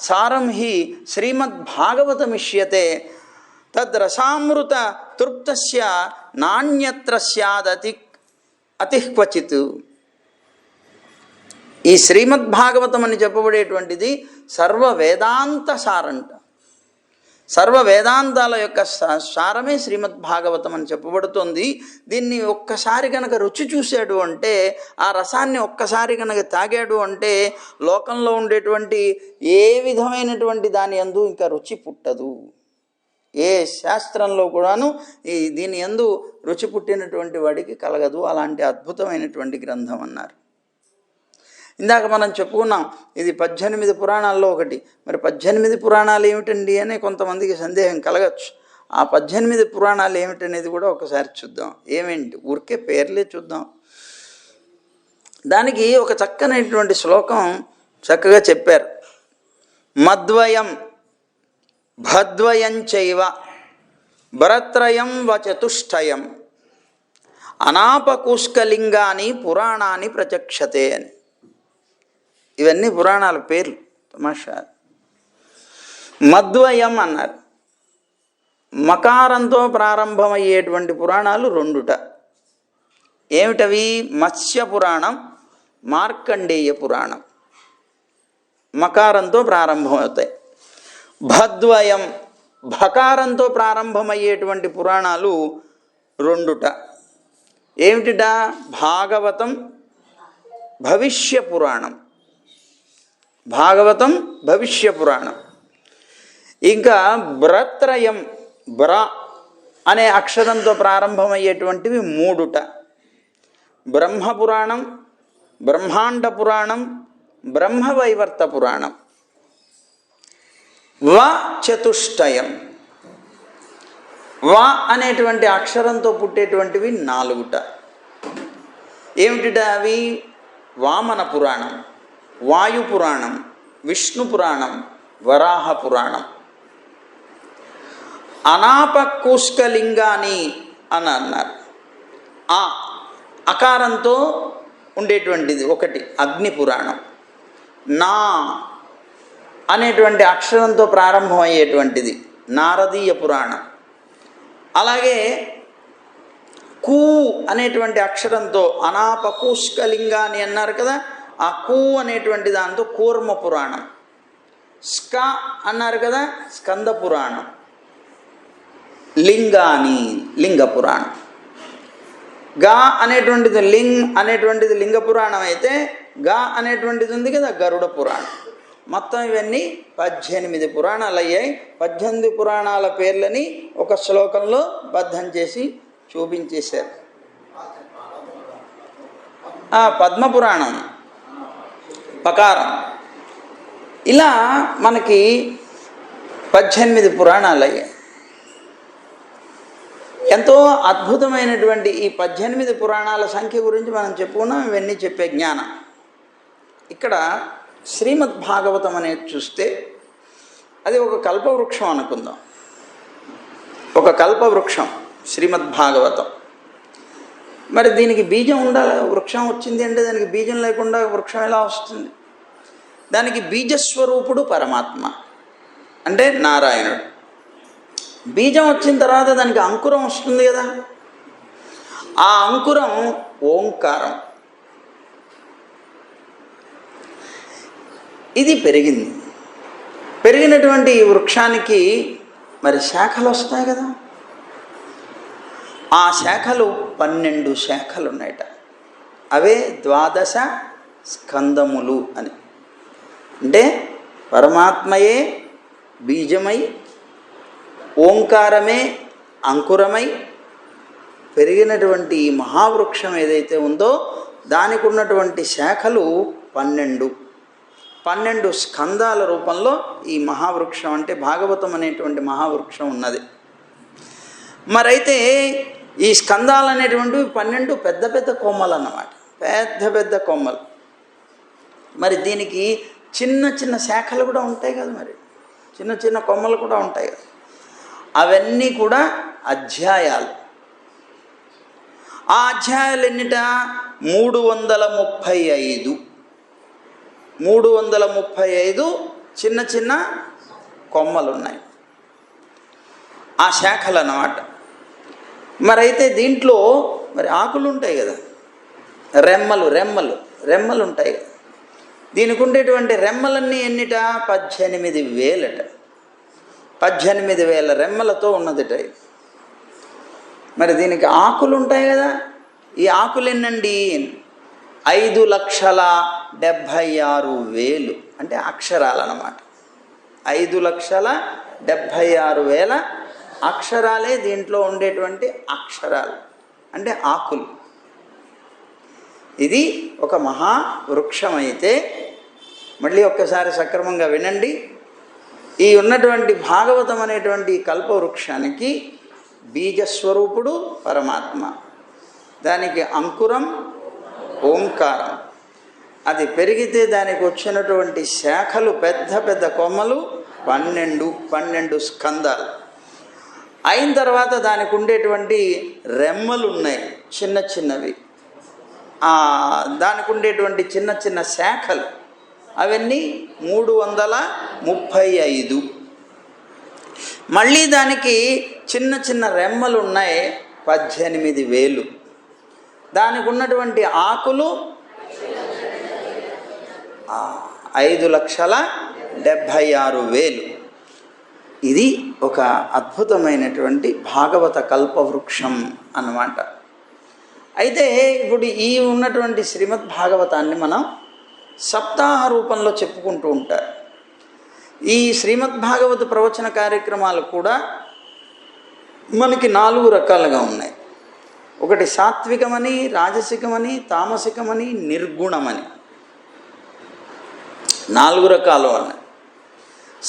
సారం హి శ్రీమద్ భాగవతమిష్యతే తద్రసామృత తృప్తస్య నాణ్యత్ర స్యాదతి అతిక్వచిత్. ఈ శ్రీమద్ భాగవతం అని చెప్పబడేటువంటిది సర్వ వేదాంత సారంట. సర్వ వేదాంతాల యొక్క సారమే శ్రీమద్ భాగవతం అని చెప్పబడుతుంది. దీన్ని ఒక్కసారి కనుక రుచి చూశాడు అంటే, ఆ రసాన్ని ఒక్కసారి కనుక తాగాడు అంటే లోకంలో ఉండేటువంటి ఏ విధమైనటువంటి దాని యందు ఇంకా రుచి పుట్టదు. ఏ శాస్త్రంలో కూడాను దీని యందు రుచి పుట్టినటువంటి వాడికి కలగదు. అలాంటి అద్భుతమైనటువంటి గ్రంథం అన్నారు. ఇందాక మనం చెప్పుకున్నాం, ఇది 18 పురాణాల్లో ఒకటి. మరి 18 పురాణాలు ఏమిటండి అని కొంతమందికి సందేహం కలగచ్చు. ఆ 18 పురాణాలు ఏమిటనేది కూడా ఒకసారి చూద్దాం. ఏమేంటి ఊరికే పేర్లే చూద్దాం. దానికి ఒక చక్కనైనటువంటి శ్లోకం చక్కగా చెప్పారు. మద్వయం భద్వయం చైవ భరత్రయం వచతుష్టయం అనాపకూష్కలింగాని పురాణాన్ని ప్రచక్షతే అని. ఇవన్నీ పురాణాల పేర్లు. తమాషా. మద్వయం అన్నారు. మకారంతో ప్రారంభమయ్యేటువంటి పురాణాలు 2ట. ఏమిటవి? మత్స్య పురాణం, మార్కండేయ పురాణం. మకారంతో ప్రారంభమవుతాయి. భద్వయం భకారంతో ప్రారంభమయ్యేటువంటి పురాణాలు 2ట. ఏమిటిట? భాగవతం, భవిష్య పురాణం. భాగవతం, భవిష్య పురాణం. ఇంకా భరత్రయం, బ్ర అనే అక్షరంతో ప్రారంభమయ్యేటువంటివి 3ట. బ్రహ్మపురాణం, బ్రహ్మాండ పురాణం, బ్రహ్మవైవర్త పురాణం. వ చతుష్టయం, వ అనేటువంటి అక్షరంతో పుట్టేటువంటివి 4ట. ఏమిటిట అవి? వామన పురాణం, వాయు పురాణం, విష్ణు పురాణం, వరాహ పురాణం. అనాపకూష్కలింగాని అని అన్నారు. ఆ అకారంతో ఉండేటువంటిది ఒకటి అగ్ని పురాణం. నా అనేటువంటి అక్షరంతో ప్రారంభమయ్యేటువంటిది నారదీయ పురాణం. అలాగే కు అనేటువంటి అక్షరంతో అనాపకూష్కలింగాని అన్నారు కదా, ఆ కు అనేటువంటి దాంతో కూర్మ పురాణం. స్క అన్నారు కదా, స్కంద పురాణం. లింగాని, లింగ పురాణం. గా అనేటువంటిది లింగ్ అనేటువంటిది లింగ పురాణం అయితే, గా అనేటువంటిది ఉంది కదా, గరుడ పురాణం. మొత్తం ఇవన్నీ 18 పురాణాలు అయ్యాయి. 18 పురాణాల పేర్లని ఒక శ్లోకంలో బద్ధం చేసి చూపించేశారు. పద్మపురాణం, పకారం, ఇలా మనకి 18 పురాణాలు అయ్యాయి. ఎంతో అద్భుతమైనటువంటి ఈ 18 పురాణాల సంఖ్య గురించి మనం చెప్పుకున్నాం. ఇవన్నీ చెప్పే జ్ఞానం. ఇక్కడ శ్రీమద్ భాగవతం అనేది చూస్తే అది ఒక కల్పవృక్షం అనుకుందాం. ఒక కల్పవృక్షం శ్రీమద్ భాగవతం. మరి దీనికి బీజం ఉండాలి. వృక్షం వచ్చింది అంటే దానికి బీజం లేకుండా వృక్షం ఎలా వస్తుంది? దానికి బీజస్వరూపుడు పరమాత్మ అంటే నారాయణుడు. బీజం వచ్చిన తర్వాత దానికి అంకురం వస్తుంది కదా. ఆ అంకురం ఓంకారం. ఇది పెరిగింది. పెరిగినటువంటి ఈ వృక్షానికి మరి శాఖలు వస్తాయి కదా. ఆ శాఖలు 12 శాఖలు ఉన్నాయట. అవే 12 స్కందములు అని. అంటే పరమాత్మయే బీజమై, ఓంకారమే అంకురమై పెరిగినటువంటి ఈ మహావృక్షం ఏదైతే ఉందో దానికి ఉన్నటువంటి శాఖలు 12 స్కందాల రూపంలో ఈ మహావృక్షం అంటే భాగవతం అనేటువంటి మహావృక్షం ఉన్నది. మరైతే ఈ స్కందాలు అనేటువంటివి 12 పెద్ద పెద్ద కొమ్మలు అన్నమాట. పెద్ద పెద్ద కొమ్మలు. మరి దీనికి చిన్న చిన్న శాఖలు కూడా ఉంటాయి కదా. మరి చిన్న చిన్న కొమ్మలు కూడా ఉంటాయి కదా. అవన్నీ కూడా అధ్యాయాలు. ఆ అధ్యాయాలు ఎన్నిట? 335. 335 చిన్న చిన్న కొమ్మలు ఉన్నాయి. ఆ శాఖలు అన్నమాట. మరైతే దీంట్లో మరి ఆకులు ఉంటాయి కదా, రెమ్మలు ఉంటాయి కదా. దీనికి ఉండేటువంటి రెమ్మలన్నీ ఎన్నిట? 18,000. 18,000 రెమ్మలతో ఉన్నదిట. మరి దీనికి ఆకులు ఉంటాయి కదా. ఈ ఆకులు ఎన్నండి? 5,76,000 అంటే అక్షరాలు అన్నమాట. 5,76,000 అక్షరాలే దీంట్లో ఉండేటువంటి అక్షరాలు అంటే ఆకులు. ఇది ఒక మహావృక్షం. అయితే మళ్ళీ ఒక్కసారి సక్రమంగా వినండి. ఈ ఉన్నటువంటి భాగవతం అనేటువంటి కల్పవృక్షానికి బీజస్వరూపుడు పరమాత్మ, దానికి అంకురం ఓంకారం. అది పెరిగితే దానికి వచ్చినటువంటి శాఖలు పెద్ద పెద్ద కొమ్మలు 12 స్కందాలు. అయిన తర్వాత దానికి ఉండేటువంటి రెమ్మలు ఉన్నాయి చిన్న చిన్నవి. దానికి ఉండేటువంటి చిన్న చిన్న శాఖలు అవన్నీ 335. మళ్ళీ దానికి చిన్న చిన్న రెమ్మలు ఉన్నాయి 18,000. దానికి ఉన్నటువంటి ఆకులు 5,76,000. ఇది ఒక అద్భుతమైనటువంటి భాగవత కల్పవృక్షం అన్నమాట. అయితే ఇప్పుడు ఈ ఉన్నటువంటి శ్రీమద్ భాగవతాన్ని మనం సప్తాహ రూపంలో చెప్పుకుంటూ ఉంటారు. ఈ శ్రీమద్ భాగవత ప్రవచన కార్యక్రమాలు కూడా మనకి 4 రకాలుగా ఉన్నాయి. ఒకటి సాత్వికమని, రాజసికమని, తామసికమని, నిర్గుణమని 4 రకాలు ఉన్నాయి.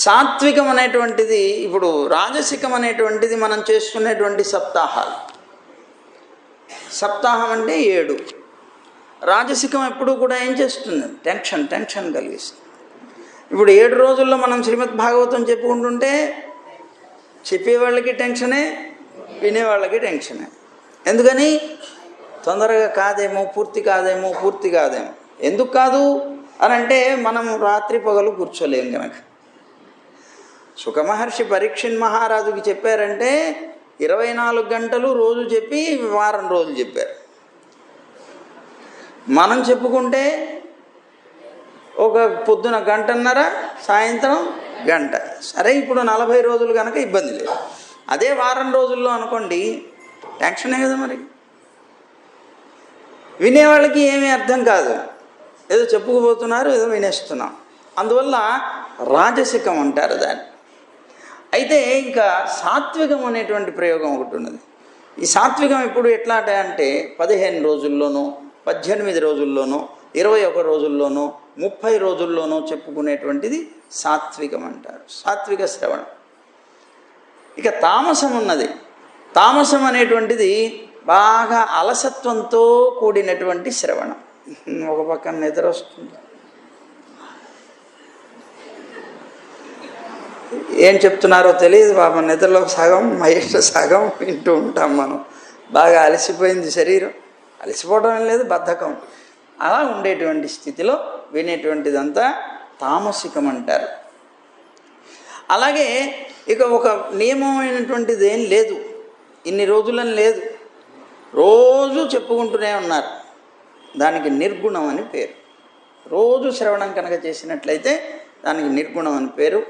సాత్వికం అనేటువంటిది ఇప్పుడు రాజసికం అనేటువంటిది మనం చేసుకునేటువంటి సప్తాహాలు. సప్తాహం అంటే 7. రాజసికం ఎప్పుడు కూడా ఏం చేస్తుంది? టెన్షన్ కలిగిస్తుంది. ఇప్పుడు 7 రోజుల్లో మనం శ్రీమద్ భాగవతం చెప్పుకుంటుంటే చెప్పేవాళ్ళకి టెన్షనే, వినేవాళ్ళకి టెన్షనే. ఎందుకని? తొందరగా కాదేమో, పూర్తి కాదేమో. ఎందుకు కాదు అని అంటే మనం రాత్రి పగలు కూర్చోలేము కనుక. సుఖమహర్షి పరీక్షణ్ మహారాజుకి చెప్పారంటే 24 గంటలు రోజు చెప్పి వారం రోజులు చెప్పారు. మనం చెప్పుకుంటే ఒక పొద్దున 1.5 గంట, సాయంత్రం 1 గంట. సరే, ఇప్పుడు 40 రోజులు కనుక ఇబ్బంది లేదు. అదే వారం రోజుల్లో అనుకోండి, టెన్షనే కదా. మరి వినేవాళ్ళకి ఏమీ అర్థం కాదు. ఏదో చెప్పుకుపోతున్నారు, ఏదో వినేస్తున్నాం. అందువల్ల రాజసికం అంటారు దాన్ని. అయితే ఇంకా సాత్వికం అనేటువంటి ప్రయోగం ఒకటి ఉన్నది. ఈ సాత్వికం ఇప్పుడు ఎట్లా అంటే 15 రోజుల్లోనూ, 18 రోజుల్లోనూ, 21 రోజుల్లోనూ, 30 రోజుల్లోనూ చెప్పుకునేటువంటిది సాత్వికం అంటారు, సాత్విక శ్రవణం. ఇక తామసం ఉన్నది. తామసం అనేటువంటిది బాగా అలసత్వంతో కూడినటువంటి శ్రవణం. ఒక పక్కన నిద్ర వస్తుంది, ఏం చెప్తున్నారో తెలియదు పాపం, నిద్రలో సగం మహేష్ సగం వింటూ ఉంటాం మనం. బాగా అలసిపోయింది శరీరం, అలసిపోవడం లేదు, బద్ధకం, అలా ఉండేటువంటి స్థితిలో వినేటువంటిదంతా తామసికం అంటారు. అలాగే ఇక ఒక నియమమైనటువంటిది ఏం లేదు, ఇన్ని రోజులని లేదు, రోజు చెప్పుకుంటూనే ఉన్నారు, దానికి నిర్గుణం అని పేరు. రోజు శ్రవణం కనుక చేసినట్లయితే దానికి నిర్గుణం అని పేరు.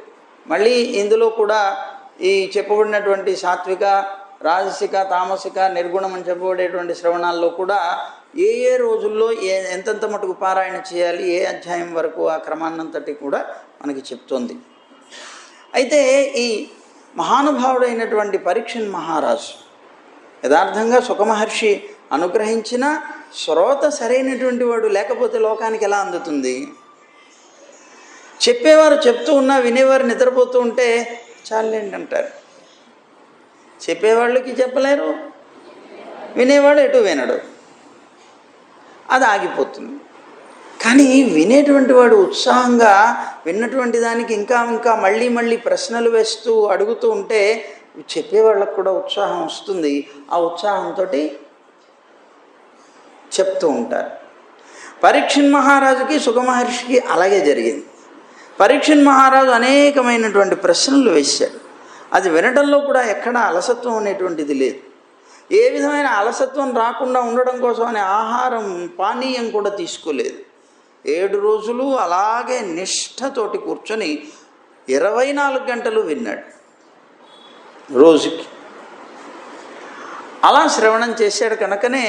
మళ్ళీ ఇందులో కూడా ఈ చెప్పబడినటువంటి సాత్విక, రాజసిక, తామసిక, నిర్గుణం అని చెప్పబడేటువంటి శ్రవణాల్లో కూడా ఏ ఏ రోజుల్లో ఎంతెంత మటుకు పారాయణ చేయాలి, ఏ అధ్యాయం వరకు, ఆ క్రమాన్నంతటి కూడా మనకి చెప్తోంది. అయితే ఈ మహానుభావుడైనటువంటి పరీక్షణ్ మహారాజు యథార్థంగా సుఖమహర్షి అనుగ్రహించిన శ్రోత సరైనటువంటి వాడు, లేకపోతే లోకానికి ఎలా అందుతుంది? చెప్పేవారు చెప్తూ ఉన్నా వినేవారు నిద్రపోతూ ఉంటే చాలండి అంటారు. చెప్పేవాళ్ళకి చెప్పలేరు, వినేవాడు ఎటు వినడు, అది ఆగిపోతుంది. కానీ వినేటువంటి వాడు ఉత్సాహంగా విన్నటువంటి దానికి ఇంకా ఇంకా మళ్ళీ మళ్ళీ ప్రశ్నలు వేస్తూ అడుగుతూ ఉంటే చెప్పేవాళ్ళకు కూడా ఉత్సాహం వస్తుంది. ఆ ఉత్సాహంతో చెప్తూ ఉంటారు. పరీక్షణ్ మహారాజుకి సుఖమహర్షికి అలాగే జరిగింది. పరీక్షణ్ మహారాజు అనేకమైనటువంటి ప్రశ్నలు వేశాడు. అది వినడంలో కూడా ఎక్కడా అలసత్వం అనేటువంటిది లేదు. ఏ విధమైన అలసత్వం రాకుండా ఉండడం కోసం అనే ఆహారం, పానీయం కూడా తీసుకోలేదు. 7 రోజులు అలాగే నిష్ఠతోటి కూర్చొని 24 గంటలు విన్నాడు రోజుకి. అలా శ్రవణం చేశాడు కనుకనే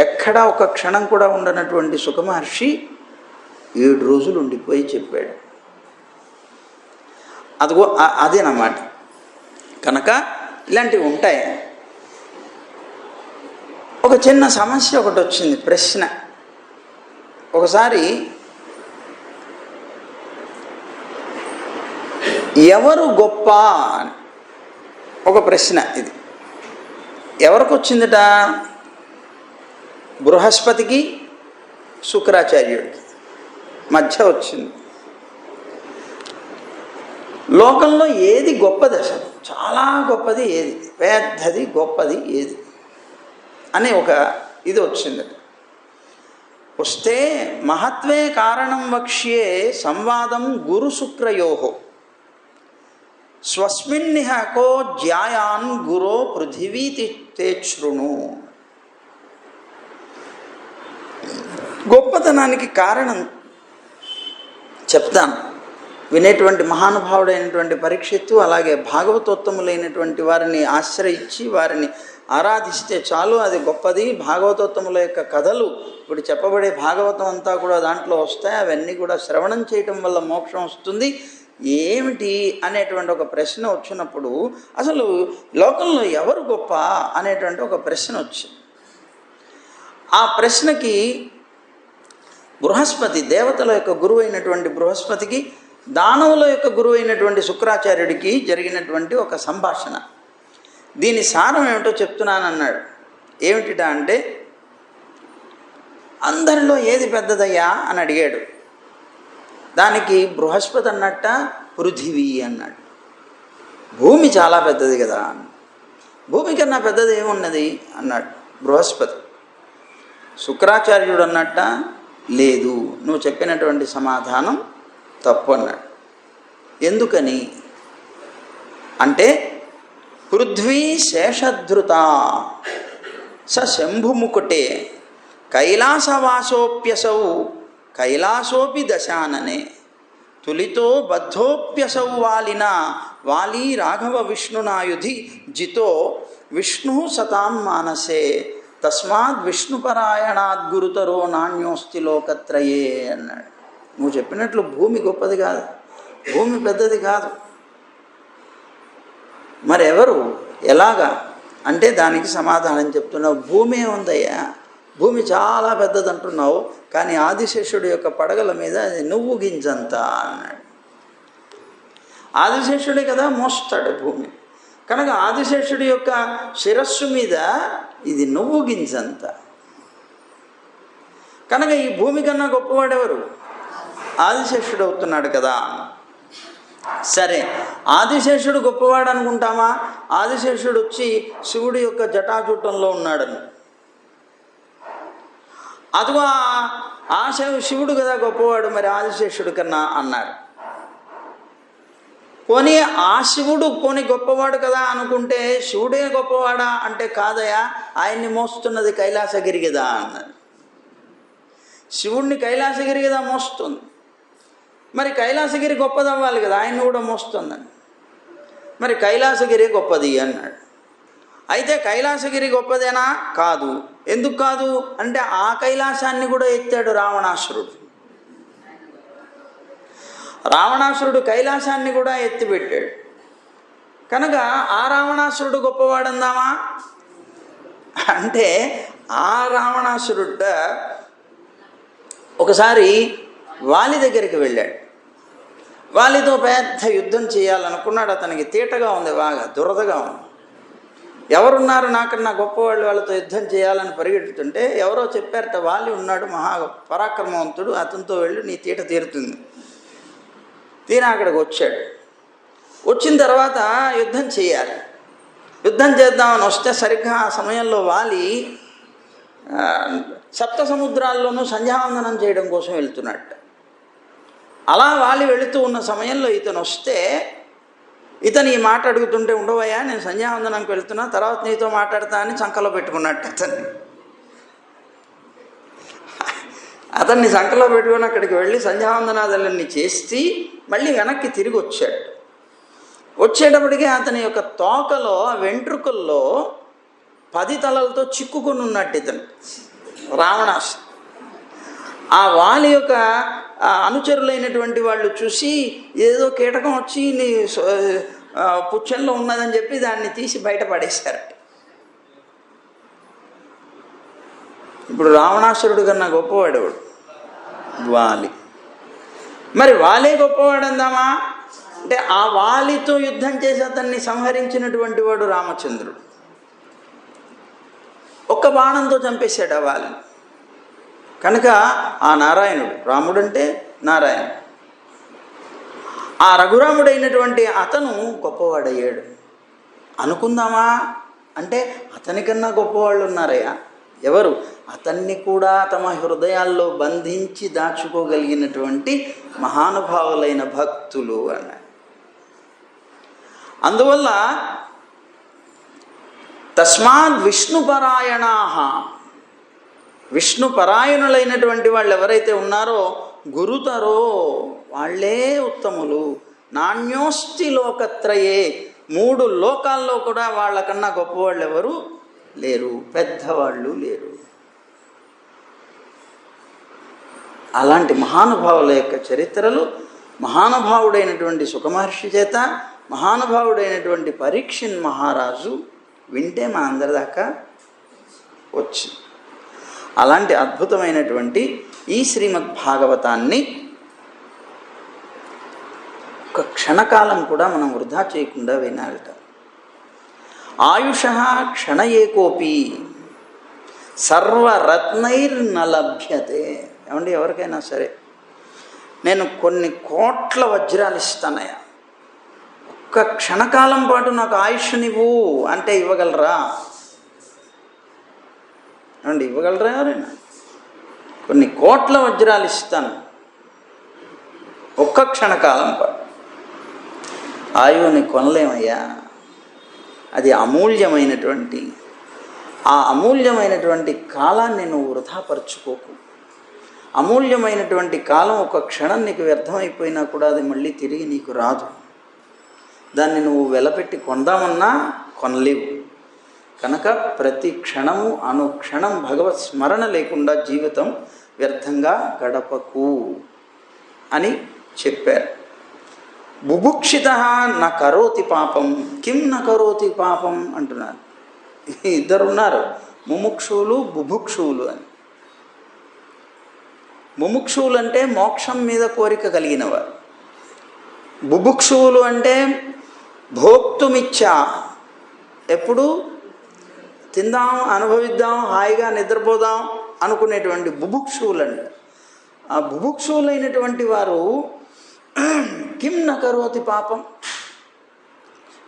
ఎక్కడా ఒక క్షణం కూడా ఉండనటువంటి సుఖమహర్షి 7 రోజులు ఉండిపోయి చెప్పాడు. అదిగో అదేనమాట. కనుక ఇలాంటివి ఉంటాయి. ఒక చిన్న సమస్య ఒకటి వచ్చింది, ప్రశ్న. ఒకసారి ఎవరు గొప్ప అని ఒక ప్రశ్న. ఇది ఎవరికి వచ్చిందట? బృహస్పతికి శుక్రాచార్యుడికి మధ్య వచ్చింది. లోకంలో ఏది గొప్పది, అసలు చాలా గొప్పది ఏది, పెద్దది గొప్పది ఏది అనే ఒక ఇది వచ్చిందట. వస్తే మహత్వే కారణం వక్ష్యే సంవాదం గురు శుక్రయోహో స్వస్మిన్నిహకో జ్యాయాన్ గురో పృథివీ తే శృణు. గొప్పతనానికి కారణం చెప్తాను. వినేటువంటి మహానుభావుడైనటువంటి పరీక్షిత్తు, అలాగే భాగవతోత్తములైనటువంటి వారిని ఆశ్రయించి వారిని ఆరాధిస్తే చాలు, అది గొప్పది. భాగవతోత్తముల యొక్క కథలు ఇప్పుడు చెప్పబడే భాగవతం అంతా కూడా దాంట్లో వస్తాయి. అవన్నీ కూడా శ్రవణం చేయటం వల్ల మోక్షం వస్తుంది. ఏమిటి అనేటువంటి ఒక ప్రశ్న వచ్చినప్పుడు అసలు లోకంలో ఎవరు గొప్ప అనేటువంటి ఒక ప్రశ్న వచ్చింది. ఆ ప్రశ్నకి బృహస్పతి, దేవతల యొక్క గురువు అయినటువంటి బృహస్పతికి, దానవుల యొక్క గురువు అయినటువంటి శుక్రాచార్యుడికి జరిగినటువంటి ఒక సంభాషణ. దీని సారం ఏమిటో చెప్తున్నానన్నాడు. ఏమిటిటా అంటే, అందరిలో ఏది పెద్దదయ్యా అని అడిగాడు. దానికి బృహస్పతి అన్నట్ట పృథివీ అన్నాడు. భూమి చాలా పెద్దది కదా. భూమి కన్నా పెద్దది ఏమున్నది అన్నాడు బృహస్పతి. శుక్రాచార్యుడు అన్నట్ట లేదు, నువ్వు చెప్పినటువంటి సమాధానం తప్పు అన్నాడు. ఎందుకని అంటే, పృథ్వీ శేషధృత స శంభుముకుటే కైలాసవాసోప్యసౌ కైలాసోపి దశాననే తులితో బద్ధోప్యసౌ వాలిన వాలి రాఘవ విష్ణునాయుధి జితో విష్ణు సతాం మానసే తస్మాత్ విష్ణుపరాయణాద్ గురుతరో నాణ్యోస్తి లోకత్రయే అన్నాడు. నువ్వు చెప్పినట్లు భూమి గొప్పది కాదు, భూమి పెద్దది కాదు. మరి ఎవరు, ఎలాగా అంటే దానికి సమాధానం చెప్తున్నావు. భూమి ఏముందయ్యా, భూమి చాలా పెద్దది అంటున్నావు, కానీ ఆదిశేషుడి యొక్క పడగల మీద నువ్వు గింజంత అన్నాడు. ఆదిశేషుడే కదా మోస్తాడు భూమి, కనుక ఆదిశేషుడి యొక్క శిరస్సు మీద ఇది నువ్వు గింజంత. కనుక ఈ భూమి కన్నా గొప్పవాడెవరు? ఆదిశేషుడు అవుతున్నాడు కదా. సరే, ఆదిశేషుడు గొప్పవాడు అనుకుంటామా? ఆదిశేషుడు వచ్చి శివుడి యొక్క జటాజూటంలో ఉన్నాడని, అదిగో ఆ శివుడు కదా గొప్పవాడు, మరి ఆదిశేషుడు కన్నా అన్నారు. పోనీ ఆ శివుడు పోనీ గొప్పవాడు కదా అనుకుంటే శివుడే గొప్పవాడా అంటే కాదయా, ఆయన్ని మోస్తున్నది కైలాసగిరి కదా అన్నారు. శివుడిని కైలాసగిరి కదా మోస్తుంది, మరి కైలాసగిరి గొప్పది అవ్వాలి కదా, ఆయన్ని కూడా మోస్తుందని. మరి కైలాసగిరి గొప్పది అన్నాడు. అయితే కైలాసగిరి గొప్పదేనా? కాదు. ఎందుకు కాదు అంటే ఆ కైలాసాన్ని కూడా ఎత్తాడు రావణాసురుడు. రావణాసురుడు కైలాసాన్ని కూడా ఎత్తిపెట్టాడు. కనుక ఆ రావణాసురుడు గొప్పవాడందామా అంటే ఆ రావణాసురుడ ఒకసారి వాలి దగ్గరికి వెళ్ళాడు. వాలితో పెద్ద యుద్ధం చేయాలనుకున్నాడు. అతనికి తీటగా ఉంది, బాగా దురదగా ఉంది. ఎవరున్నారు నాకన్నా గొప్పవాళ్ళు, వాళ్ళతో యుద్ధం చేయాలని పరిగెడుతుంటే ఎవరో చెప్పారట, వాలి ఉన్నాడు మహా పరాక్రమవంతుడు, అతనితో వెళ్ళి నీ తీట తీరుతుంది. తీరా అక్కడికి వచ్చాడు. వచ్చిన తర్వాత యుద్ధం చేయాలి. యుద్ధం చేద్దామని వస్తే సరిగ్గా ఆ సమయంలో వాలి సప్త సముద్రాల్లోనూ సంధ్యావందనం చేయడం కోసం వెళ్తున్నట్టు. అలా వాలి వెళుతూ ఉన్న సమయంలో ఇతను వస్తే, ఇతను ఈ మాట అడుగుతుంటే, ఉండవయ్యా నేను సంధ్యావందనానికి వెళ్తున్నా, తర్వాత నీతో మాట్లాడతా అని చంకలో పెట్టుకున్నట్టు అతన్ని సంకలో పెట్టుకుని అక్కడికి వెళ్ళి సంధ్యావందనాదులన్నీ చేసి మళ్ళీ వెనక్కి తిరిగి వచ్చాడు. వచ్చేటప్పటికే అతని యొక్క తోకలో వెంట్రుకల్లో 10 తలలతో చిక్కుకొని ఉన్నట్టు ఇతను రావణాసు. ఆ వాలి యొక్క అనుచరులైనటువంటి వాళ్ళు చూసి ఏదో కీటకం వచ్చి నీ పుచ్చంలో ఉన్నదని చెప్పి దాన్ని తీసి బయటపడేశారు. ఇప్పుడు రావణాసురుడు కన్నా గొప్పవాడేవాడు వాలి. మరి వాలే గొప్పవాడు అందామా అంటే ఆ వాలితో యుద్ధం చేసి అతన్ని సంహరించినటువంటి వాడు రామచంద్రుడు. ఒక్క బాణంతో చంపేశాడు ఆ వాలిని. కనుక ఆ నారాయణుడు, రాముడు అంటే నారాయణుడు, ఆ రఘురాముడైనటువంటి అతను గొప్పవాడయ్యాడు అనుకుందామా అంటే అతనికన్నా గొప్పవాళ్ళు ఉన్నారయ్యా. ఎవరు? అతన్ని కూడా తమ హృదయాల్లో బంధించి దాచుకోగలిగినటువంటి మహానుభావులైన భక్తులు అన్నారు. అందువల్ల తస్మాత్ విష్ణుపరాయణాః, విష్ణుపరాయణులైనటువంటి వాళ్ళు ఎవరైతే ఉన్నారో గురుతరో వాళ్ళే ఉత్తములు. నాణ్యోస్తి లోకత్రయే, 3 లోకాల్లో కూడా వాళ్ళకన్నా గొప్పవాళ్ళు ఎవరు లేరు, పెద్దవాళ్ళు లేరు. అలాంటి మహానుభావుల యొక్క చరిత్రలు మహానుభావుడైనటువంటి సుఖమహర్షి చేత, మహానుభావుడైనటువంటి పరీక్షిన్ మహారాజు వింటే మా అందరి దాకా వచ్చింది. అలాంటి అద్భుతమైనటువంటి ఈ శ్రీమద్ భాగవతాన్ని ఒక క్షణకాలం కూడా మనం వృధా చేయకుండా వినాలిట. ఆయుషః క్షణ ఏకోపి సర్వరత్నైర్న లభ్యతే. ఏమండి, ఎవరికైనా సరే నేను కొన్ని కోట్ల వజ్రాలు ఇస్తానయ్యా, ఒక్క క్షణకాలం పాటు నాకు ఆయుష్నివ్వు అంటే ఇవ్వగలరా? ఏమండి, ఇవ్వగలరా ఎవరైనా? కొన్ని కోట్ల వజ్రాలు ఇస్తాను ఒక్క క్షణకాలం పాటు. ఆయువుని కొనలేమయ్యా, అది అమూల్యమైనటువంటి, ఆ అమూల్యమైనటువంటి కాలాన్ని నువ్వు వృధాపరచుకోకు. అమూల్యమైనటువంటి కాలం ఒక క్షణం నీకు వ్యర్థమైపోయినా కూడా అది మళ్ళీ తిరిగి నీకు రాదు. దాన్ని నువ్వు వెలపెట్టి కొందామన్నా కొనలేవు. కనుక ప్రతి క్షణము అనుక్షణం భగవత్ స్మరణ లేకుండా జీవితం వ్యర్థంగా గడపకు అని చెప్పారు. బుభుక్షిత న కరోతి పాపం, కిం న కరోతి పాపం అంటున్నారు. ఇద్దరున్నారు, ముముక్షువులు బుభుక్షువులు అని. ముముక్షువులు అంటే మోక్షం మీద కోరిక కలిగిన వారు. బుభుక్షువులు అంటే భోక్తుమిచ్చ, ఎప్పుడు తిందాం, అనుభవిద్దాం, హాయిగా నిద్రపోదాం అనుకునేటువంటి బుభుక్షువులండి. ఆ బుభుక్షువులైనటువంటి వారు కిం న కరోతి పాపం,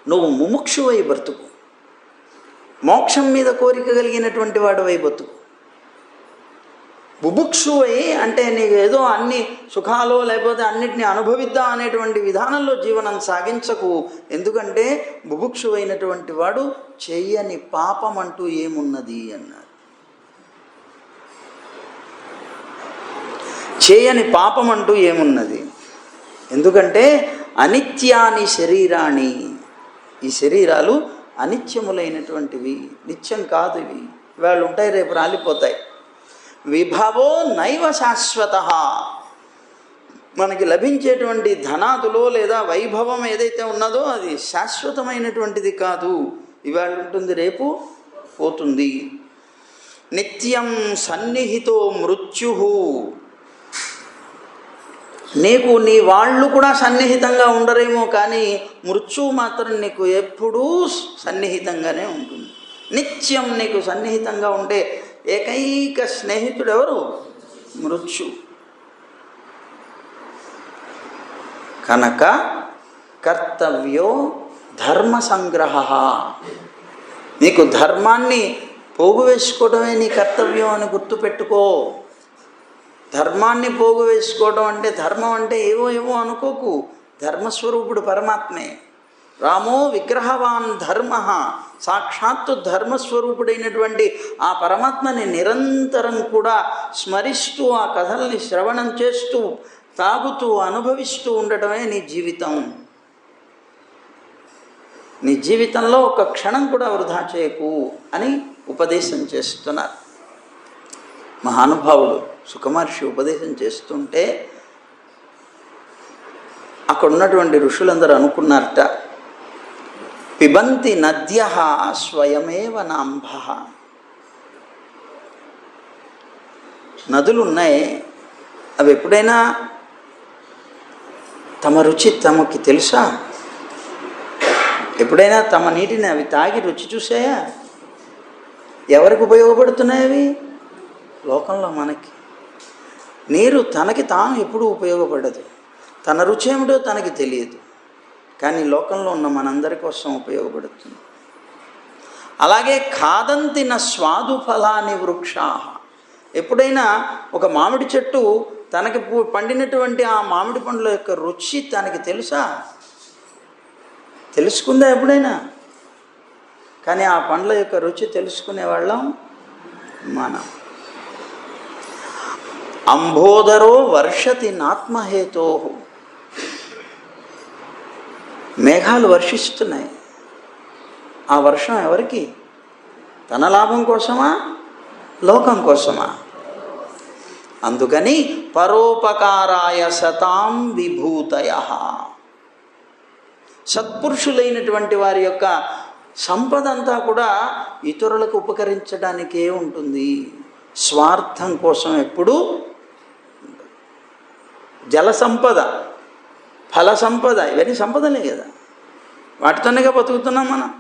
నువ్వు ముముక్షువై బ్రతుకు, మోక్షం మీద కోరిక కలిగినటువంటి వాడువై బ్రతుకు. బుభుక్షువై అంటే నీకు ఏదో అన్ని సుఖాలు లేకపోతే అన్నిటినీ అనుభవిద్దాం అనేటువంటి విధానంలో జీవనం సాగించకు. ఎందుకంటే బుభుక్షువైనటువంటి వాడు చెయ్యని పాపం అంటూ ఏమున్నది అన్నారు. చేయని పాపం అంటూ ఏమున్నది? ఎందుకంటే అనిత్యాని శరీరాణి, ఈ శరీరాలు అనిత్యములైనటువంటివి, నిత్యం కాదు. ఇవి ఇవాళ ఉంటాయి, రేపు రాలిపోతాయి. విభవో నైవ శాశ్వత, మనకి లభించేటువంటి ధనాదులో లేదా వైభవం ఏదైతే ఉన్నదో అది శాశ్వతమైనటువంటిది కాదు. ఇవాళ ఉంటుంది, రేపు పోతుంది. నిత్యం సన్నిహితో మృత్యు, నీకు నీ వాళ్ళు కూడా సన్నిహితంగా ఉండరేమో కానీ మృత్యువు మాత్రం నీకు ఎప్పుడూ సన్నిహితంగానే ఉంటుంది. నిత్యం నీకు సన్నిహితంగా ఉండే ఏకైక స్నేహితుడు ఎవరు? మృత్యు. కనుక కర్తవ్యో ధర్మ సంగ్రహ, నీకు ధర్మాన్ని పోగు వేసుకోవడమే నీ కర్తవ్యం అని గుర్తుపెట్టుకో. ధర్మాన్ని పోగు వేసుకోవడం అంటే, ధర్మం అంటే ఏవో ఏవో అనుకోకు. ధర్మస్వరూపుడు పరమాత్మే. రామో విగ్రహవాన్ ధర్మ, సాక్షాత్తు ధర్మస్వరూపుడైనటువంటి ఆ పరమాత్మని నిరంతరం కూడా స్మరిస్తూ, ఆ కథల్ని శ్రవణం చేస్తూ, తాగుతూ, అనుభవిస్తూ ఉండటమే నీ జీవితం. నీ జీవితంలో ఒక క్షణం కూడా వృధా చేయకు అని ఉపదేశం చేస్తున్నారు మహానుభావుడు. సుఖమహర్షి ఉపదేశం చేస్తుంటే అక్కడ ఉన్నటువంటి ఋషులందరూ అనుకున్నారట, పిబంతి నద్య స్వయమేవ నాంభ. నదులు ఉన్నాయి, అవి ఎప్పుడైనా తమ రుచి తమకి తెలుసా? ఎప్పుడైనా తమ నీటిని అవి తాగి రుచి చూసాయా? ఎవరికి ఉపయోగపడుతున్నాయి అవి? లోకంలో మనకి నీరు తనకి తాను ఎప్పుడూ ఉపయోగపడదు. తన రుచి ఏమిటో తనకి తెలియదు, కానీ లోకంలో ఉన్న మనందరి కోసం ఉపయోగపడుతుంది. అలాగే ఖాదంతి న స్వాదు ఫలాని వృక్షా. ఎప్పుడైనా ఒక మామిడి చెట్టు తనకి పండినటువంటి ఆ మామిడి పండ్ల యొక్క రుచి తనకి తెలుసా? తెలుసుకుందా ఎప్పుడైనా? కానీ ఆ పండ్ల యొక్క రుచి తెలుసుకునే వాళ్ళం మనం. అంబోదరో వర్షతి నాత్మహేతో, మేఘాలు వర్షిస్తున్నాయి. ఆ వర్షం ఎవరికి? తన లాభం కోసమా, లోకం కోసమా? అందుకని పరోపకారాయ సతాం విభూతయ, సత్పురుషులైనటువంటి వారి యొక్క సంపద అంతా కూడా ఇతరులకు ఉపకరించడానికే ఉంటుంది, స్వార్థం కోసం ఎప్పుడూ. జల సంపద, ఫల సంపద, ఇవన్నీ సంపదలే కదా, వాటితోనేగా బతుకుతున్నాం మనం.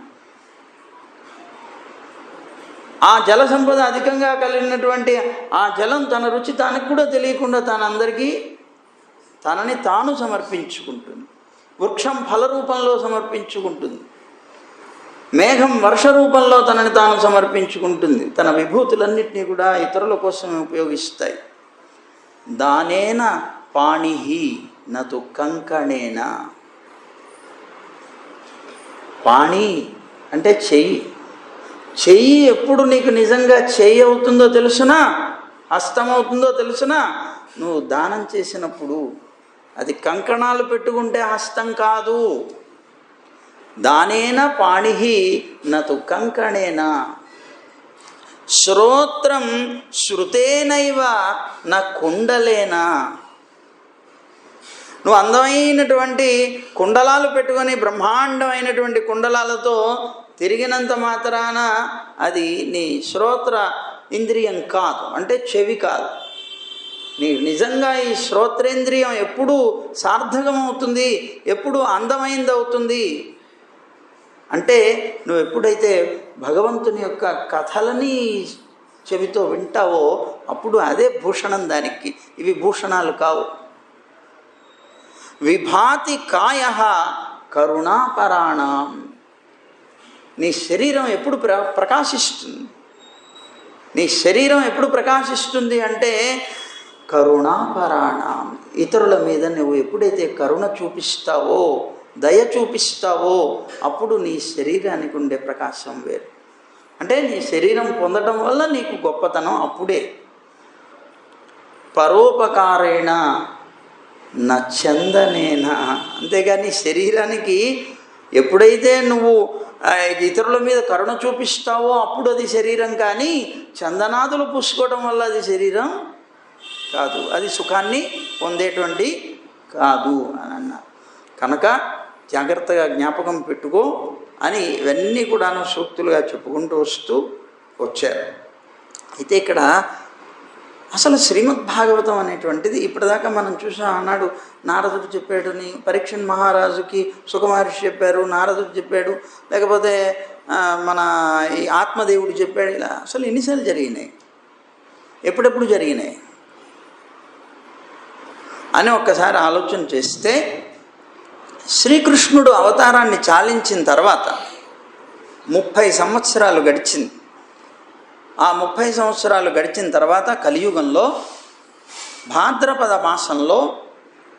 ఆ జల సంపద అధికంగా కలిగినటువంటి ఆ జలం తన రుచి తనకు కూడా తెలియకుండా తనందరికీ తనని తాను సమర్పించుకుంటుంది. వృక్షం ఫల రూపంలో సమర్పించుకుంటుంది, మేఘం వర్ష రూపంలో తనని తాను సమర్పించుకుంటుంది. తన విభూతులన్నింటినీ కూడా ఇతరుల కోసమే ఉపయోగిస్తాయి. దానేన పాణిహి నతు కంకణేన. పాణి అంటే చెయ్యి. చెయ్యి ఎప్పుడు నీకు నిజంగా చెయ్యి అవుతుందో తెలుసునా, హస్తం అవుతుందో తెలుసునా? నువ్వు దానం చేసినప్పుడు. అది కంకణాలు పెట్టుకుంటే హస్తం కాదు. దానేన పాణిహి నతు కంకణేన. శ్రోత్రం శృతేనైవ న కుండలేన. నువ్వు అందమైనటువంటి కుండలాలు పెట్టుకొని బ్రహ్మాండమైనటువంటి కుండలాలతో తిరిగినంత మాత్రాన అది నీ శ్రోత్ర ఇంద్రియం కాదు, అంటే చెవి కాదు. నీ నిజంగా ఈ శ్రోత్రేంద్రియం ఎప్పుడు సార్థకమవుతుంది, ఎప్పుడు అందమైంది అవుతుంది అంటే నువ్వు ఎప్పుడైతే భగవంతుని యొక్క కథలని చెవితో వింటావో అప్పుడు అదే భూషణం దానికి. ఇవి భూషణాలు కావు. విభాతి కాయ కరుణాపరాణం. నీ శరీరం ఎప్పుడు ప్రకాశిస్తుంది? నీ శరీరం ఎప్పుడు ప్రకాశిస్తుంది అంటే కరుణాపరాణం. ఇతరుల మీద నువ్వు ఎప్పుడైతే కరుణ చూపిస్తావో, దయ చూపిస్తావో అప్పుడు నీ శరీరానికి ఉండే ప్రకాశం వేరు. అంటే నీ శరీరం పొందడం వల్ల నీకు గొప్పతనం అప్పుడే. పరోపకారేణ నచ్చందనేన. అంతేగాని శరీరానికి ఎప్పుడైతే నువ్వు ఇతరుల మీద కరుణ చూపిస్తావో అప్పుడు అది శరీరం, కానీ చందనాదులు పూసుకోవడం వల్ల అది శరీరం కాదు, అది సుఖాన్ని పొందేటువంటి కాదు అని అన్నారు. కనుక జాగ్రత్తగా జ్ఞాపకం పెట్టుకో అని ఇవన్నీ కూడాను సూక్తులుగా చెప్పుకుంటూ వస్తూ వచ్చారు. అయితే ఇక్కడ అసలు శ్రీమద్భాగవతం అనేటువంటిది ఇప్పటిదాకా మనం చూసాం. అన్నాడు నారదుడు చెప్పాడుని, పరీక్షణ్ మహారాజుకి సుఖమహర్షి చెప్పారు, నారదుడు చెప్పాడు, లేకపోతే మన ఈ ఆత్మదేవుడు చెప్పాడు. ఇలా అసలు ఎన్నిసార్లు జరిగినాయి, ఎప్పుడెప్పుడు జరిగినాయి అని ఒక్కసారి ఆలోచన చేస్తే, శ్రీకృష్ణుడు అవతారాన్ని చాలించిన తర్వాత 30 సంవత్సరాలు గడిచింది. ఆ 30 సంవత్సరాలు గడిచిన తర్వాత కలియుగంలో భాద్రపద మాసంలో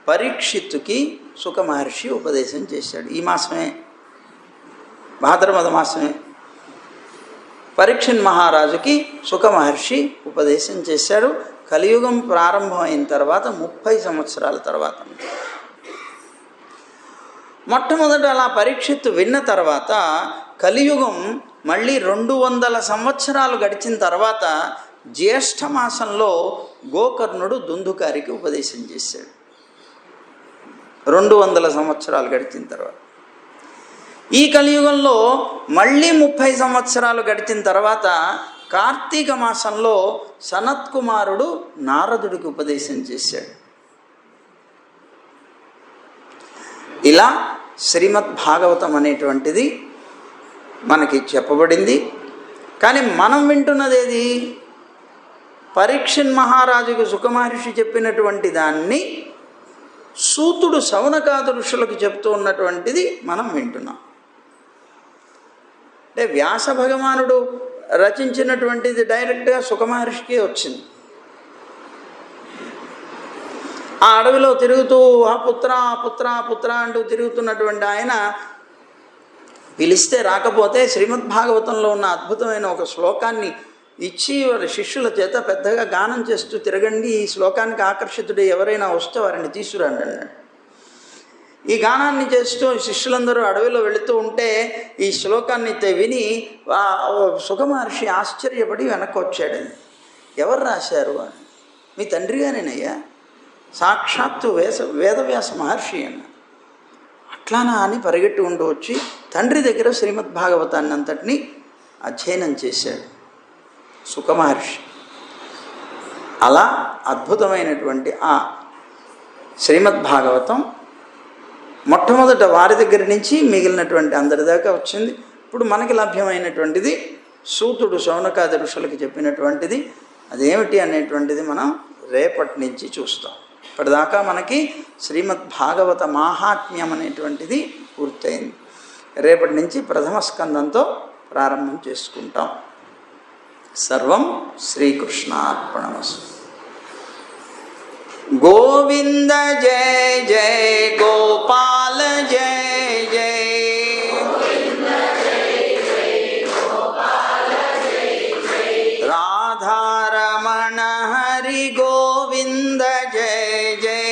పరీక్షిత్తుకి సుఖమహర్షి ఉపదేశం చేశాడు. ఈ మాసమే, భాద్రపద మాసమే పరీక్షణ్ మహారాజుకి సుఖమహర్షి ఉపదేశం చేశాడు. కలియుగం ప్రారంభమైన తర్వాత 30 సంవత్సరాల తర్వాత. మొట్టమొదట అలా పరీక్షిత్తు విన్న తర్వాత కలియుగం మళ్ళీ 200 సంవత్సరాలు గడిచిన తర్వాత జ్యేష్ఠ మాసంలో గోకర్ణుడు దుందుకారికి ఉపదేశం చేశాడు. 200 సంవత్సరాలు గడిచిన తర్వాత ఈ కలియుగంలో మళ్ళీ 30 సంవత్సరాలు గడిచిన తర్వాత కార్తీక మాసంలో సనత్కుమారుడు నారదుడికి ఉపదేశం చేశాడు. ఇలా శ్రీమద్భాగవతం అనేటువంటిది మనకి చెప్పబడింది. కానీ మనం వింటున్నది ఏది? పరీక్షణ్ మహారాజుకు సుఖమహర్షి చెప్పినటువంటి దాన్ని సూతుడు శౌనకాది ఋషులకు చెప్తూ ఉన్నటువంటిది మనం వింటున్నాం. అంటే వ్యాస భగవానుడు రచించినటువంటిది డైరెక్ట్గా సుఖమహర్షికి వచ్చింది. ఆ అడవిలో తిరుగుతూ ఆ పుత్ర పుత్ర పుత్ర అంటూ తిరుగుతున్నటువంటి ఆయన పిలిస్తే రాకపోతే శ్రీమద్భాగవతంలో ఉన్న అద్భుతమైన ఒక శ్లోకాన్ని ఇచ్చి వారి శిష్యుల చేత పెద్దగా గానం చేస్తూ తిరగండి, ఈ శ్లోకానికి ఆకర్షితుడు ఎవరైనా వస్తే వారిని తీసుకురండి అన్నాడు. ఈ గానాన్ని చేస్తూ శిష్యులందరూ అడవిలో వెళుతూ ఉంటే ఈ శ్లోకాన్ని విని సుఖమహర్షి ఆశ్చర్యపడి వెనక్కి వచ్చాడు. ఎవరు రాశారు అని. మీ తండ్రి గారేనయ్యా, సాక్షాత్తు వేదవ్యాస మహర్షి అన్న. అట్లానా అని పరిగెట్టి ఉండి వచ్చి తండ్రి దగ్గర శ్రీమద్భాగవతాన్ని అంతటినీ అధ్యయనం చేశాడు సుఖమహర్షి. అలా అద్భుతమైనటువంటి ఆ శ్రీమద్భాగవతం మొట్టమొదట వారి దగ్గర నుంచి మిగిలినటువంటి అందరి దాకా వచ్చింది. ఇప్పుడు మనకి లభ్యమైనటువంటిది సూతుడు శౌనకాది ఋషులకి చెప్పినటువంటిది. అదేమిటి అనేటువంటిది మనం రేపటి నుంచి చూస్తాం. ఇప్పటిదాకా మనకి శ్రీమద్భాగవత మాహాత్మ్యం అనేటువంటిది పూర్తయింది. రేపటి నుంచి ప్రథమ స్కందంతో ప్రారంభం చేసుకుంటాం. సర్వం శ్రీకృష్ణార్పణమస్తు. గోవింద జయ జయ గోపాల జయ జయ. రాధారమణ హరి గోవింద జయ జయ.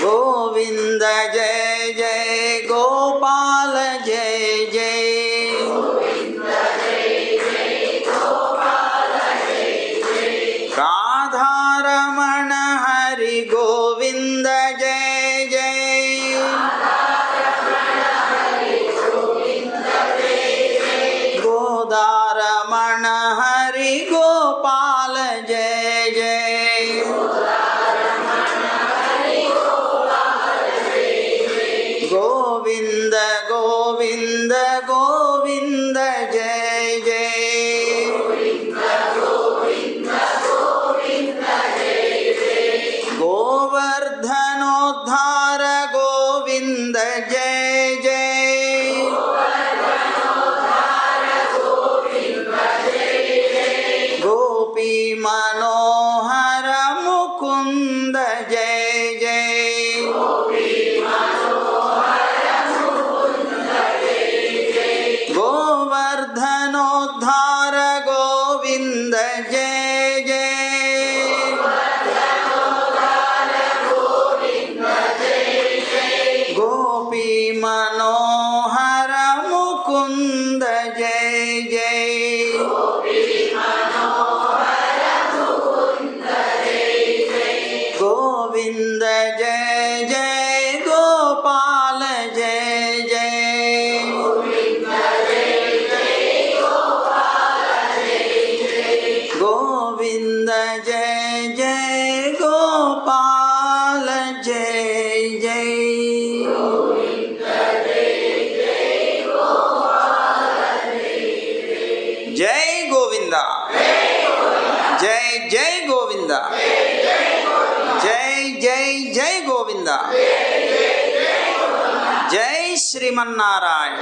గోవింద జయ జయ గోపాల జయ జయ. గోవింద గోవింద గోవింద జయ జయ గోవర్ధనోద్ధార గోవింద జయ జయ గోపీ మనోహర ముకుంద జయ జయ గోవర్ధనోద్ధార గోవింద జయ జయ గోపీ మనోహర ముకుంద జయ జయ గోవింద జయ జయ గోపాల జయ జయ గోవింద జయ జయ గోపాల జయ జయ జై గోవింద జై జై గోవింద జై జై జై గోవింద జై శ్రీమన్నారాయణ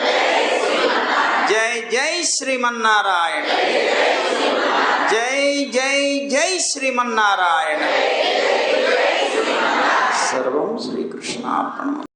జై జై శ్రీమన్నారాయణ జై జై జై శ్రీమన్నారాయణ సర్వం శ్రీకృష్ణార్పణం.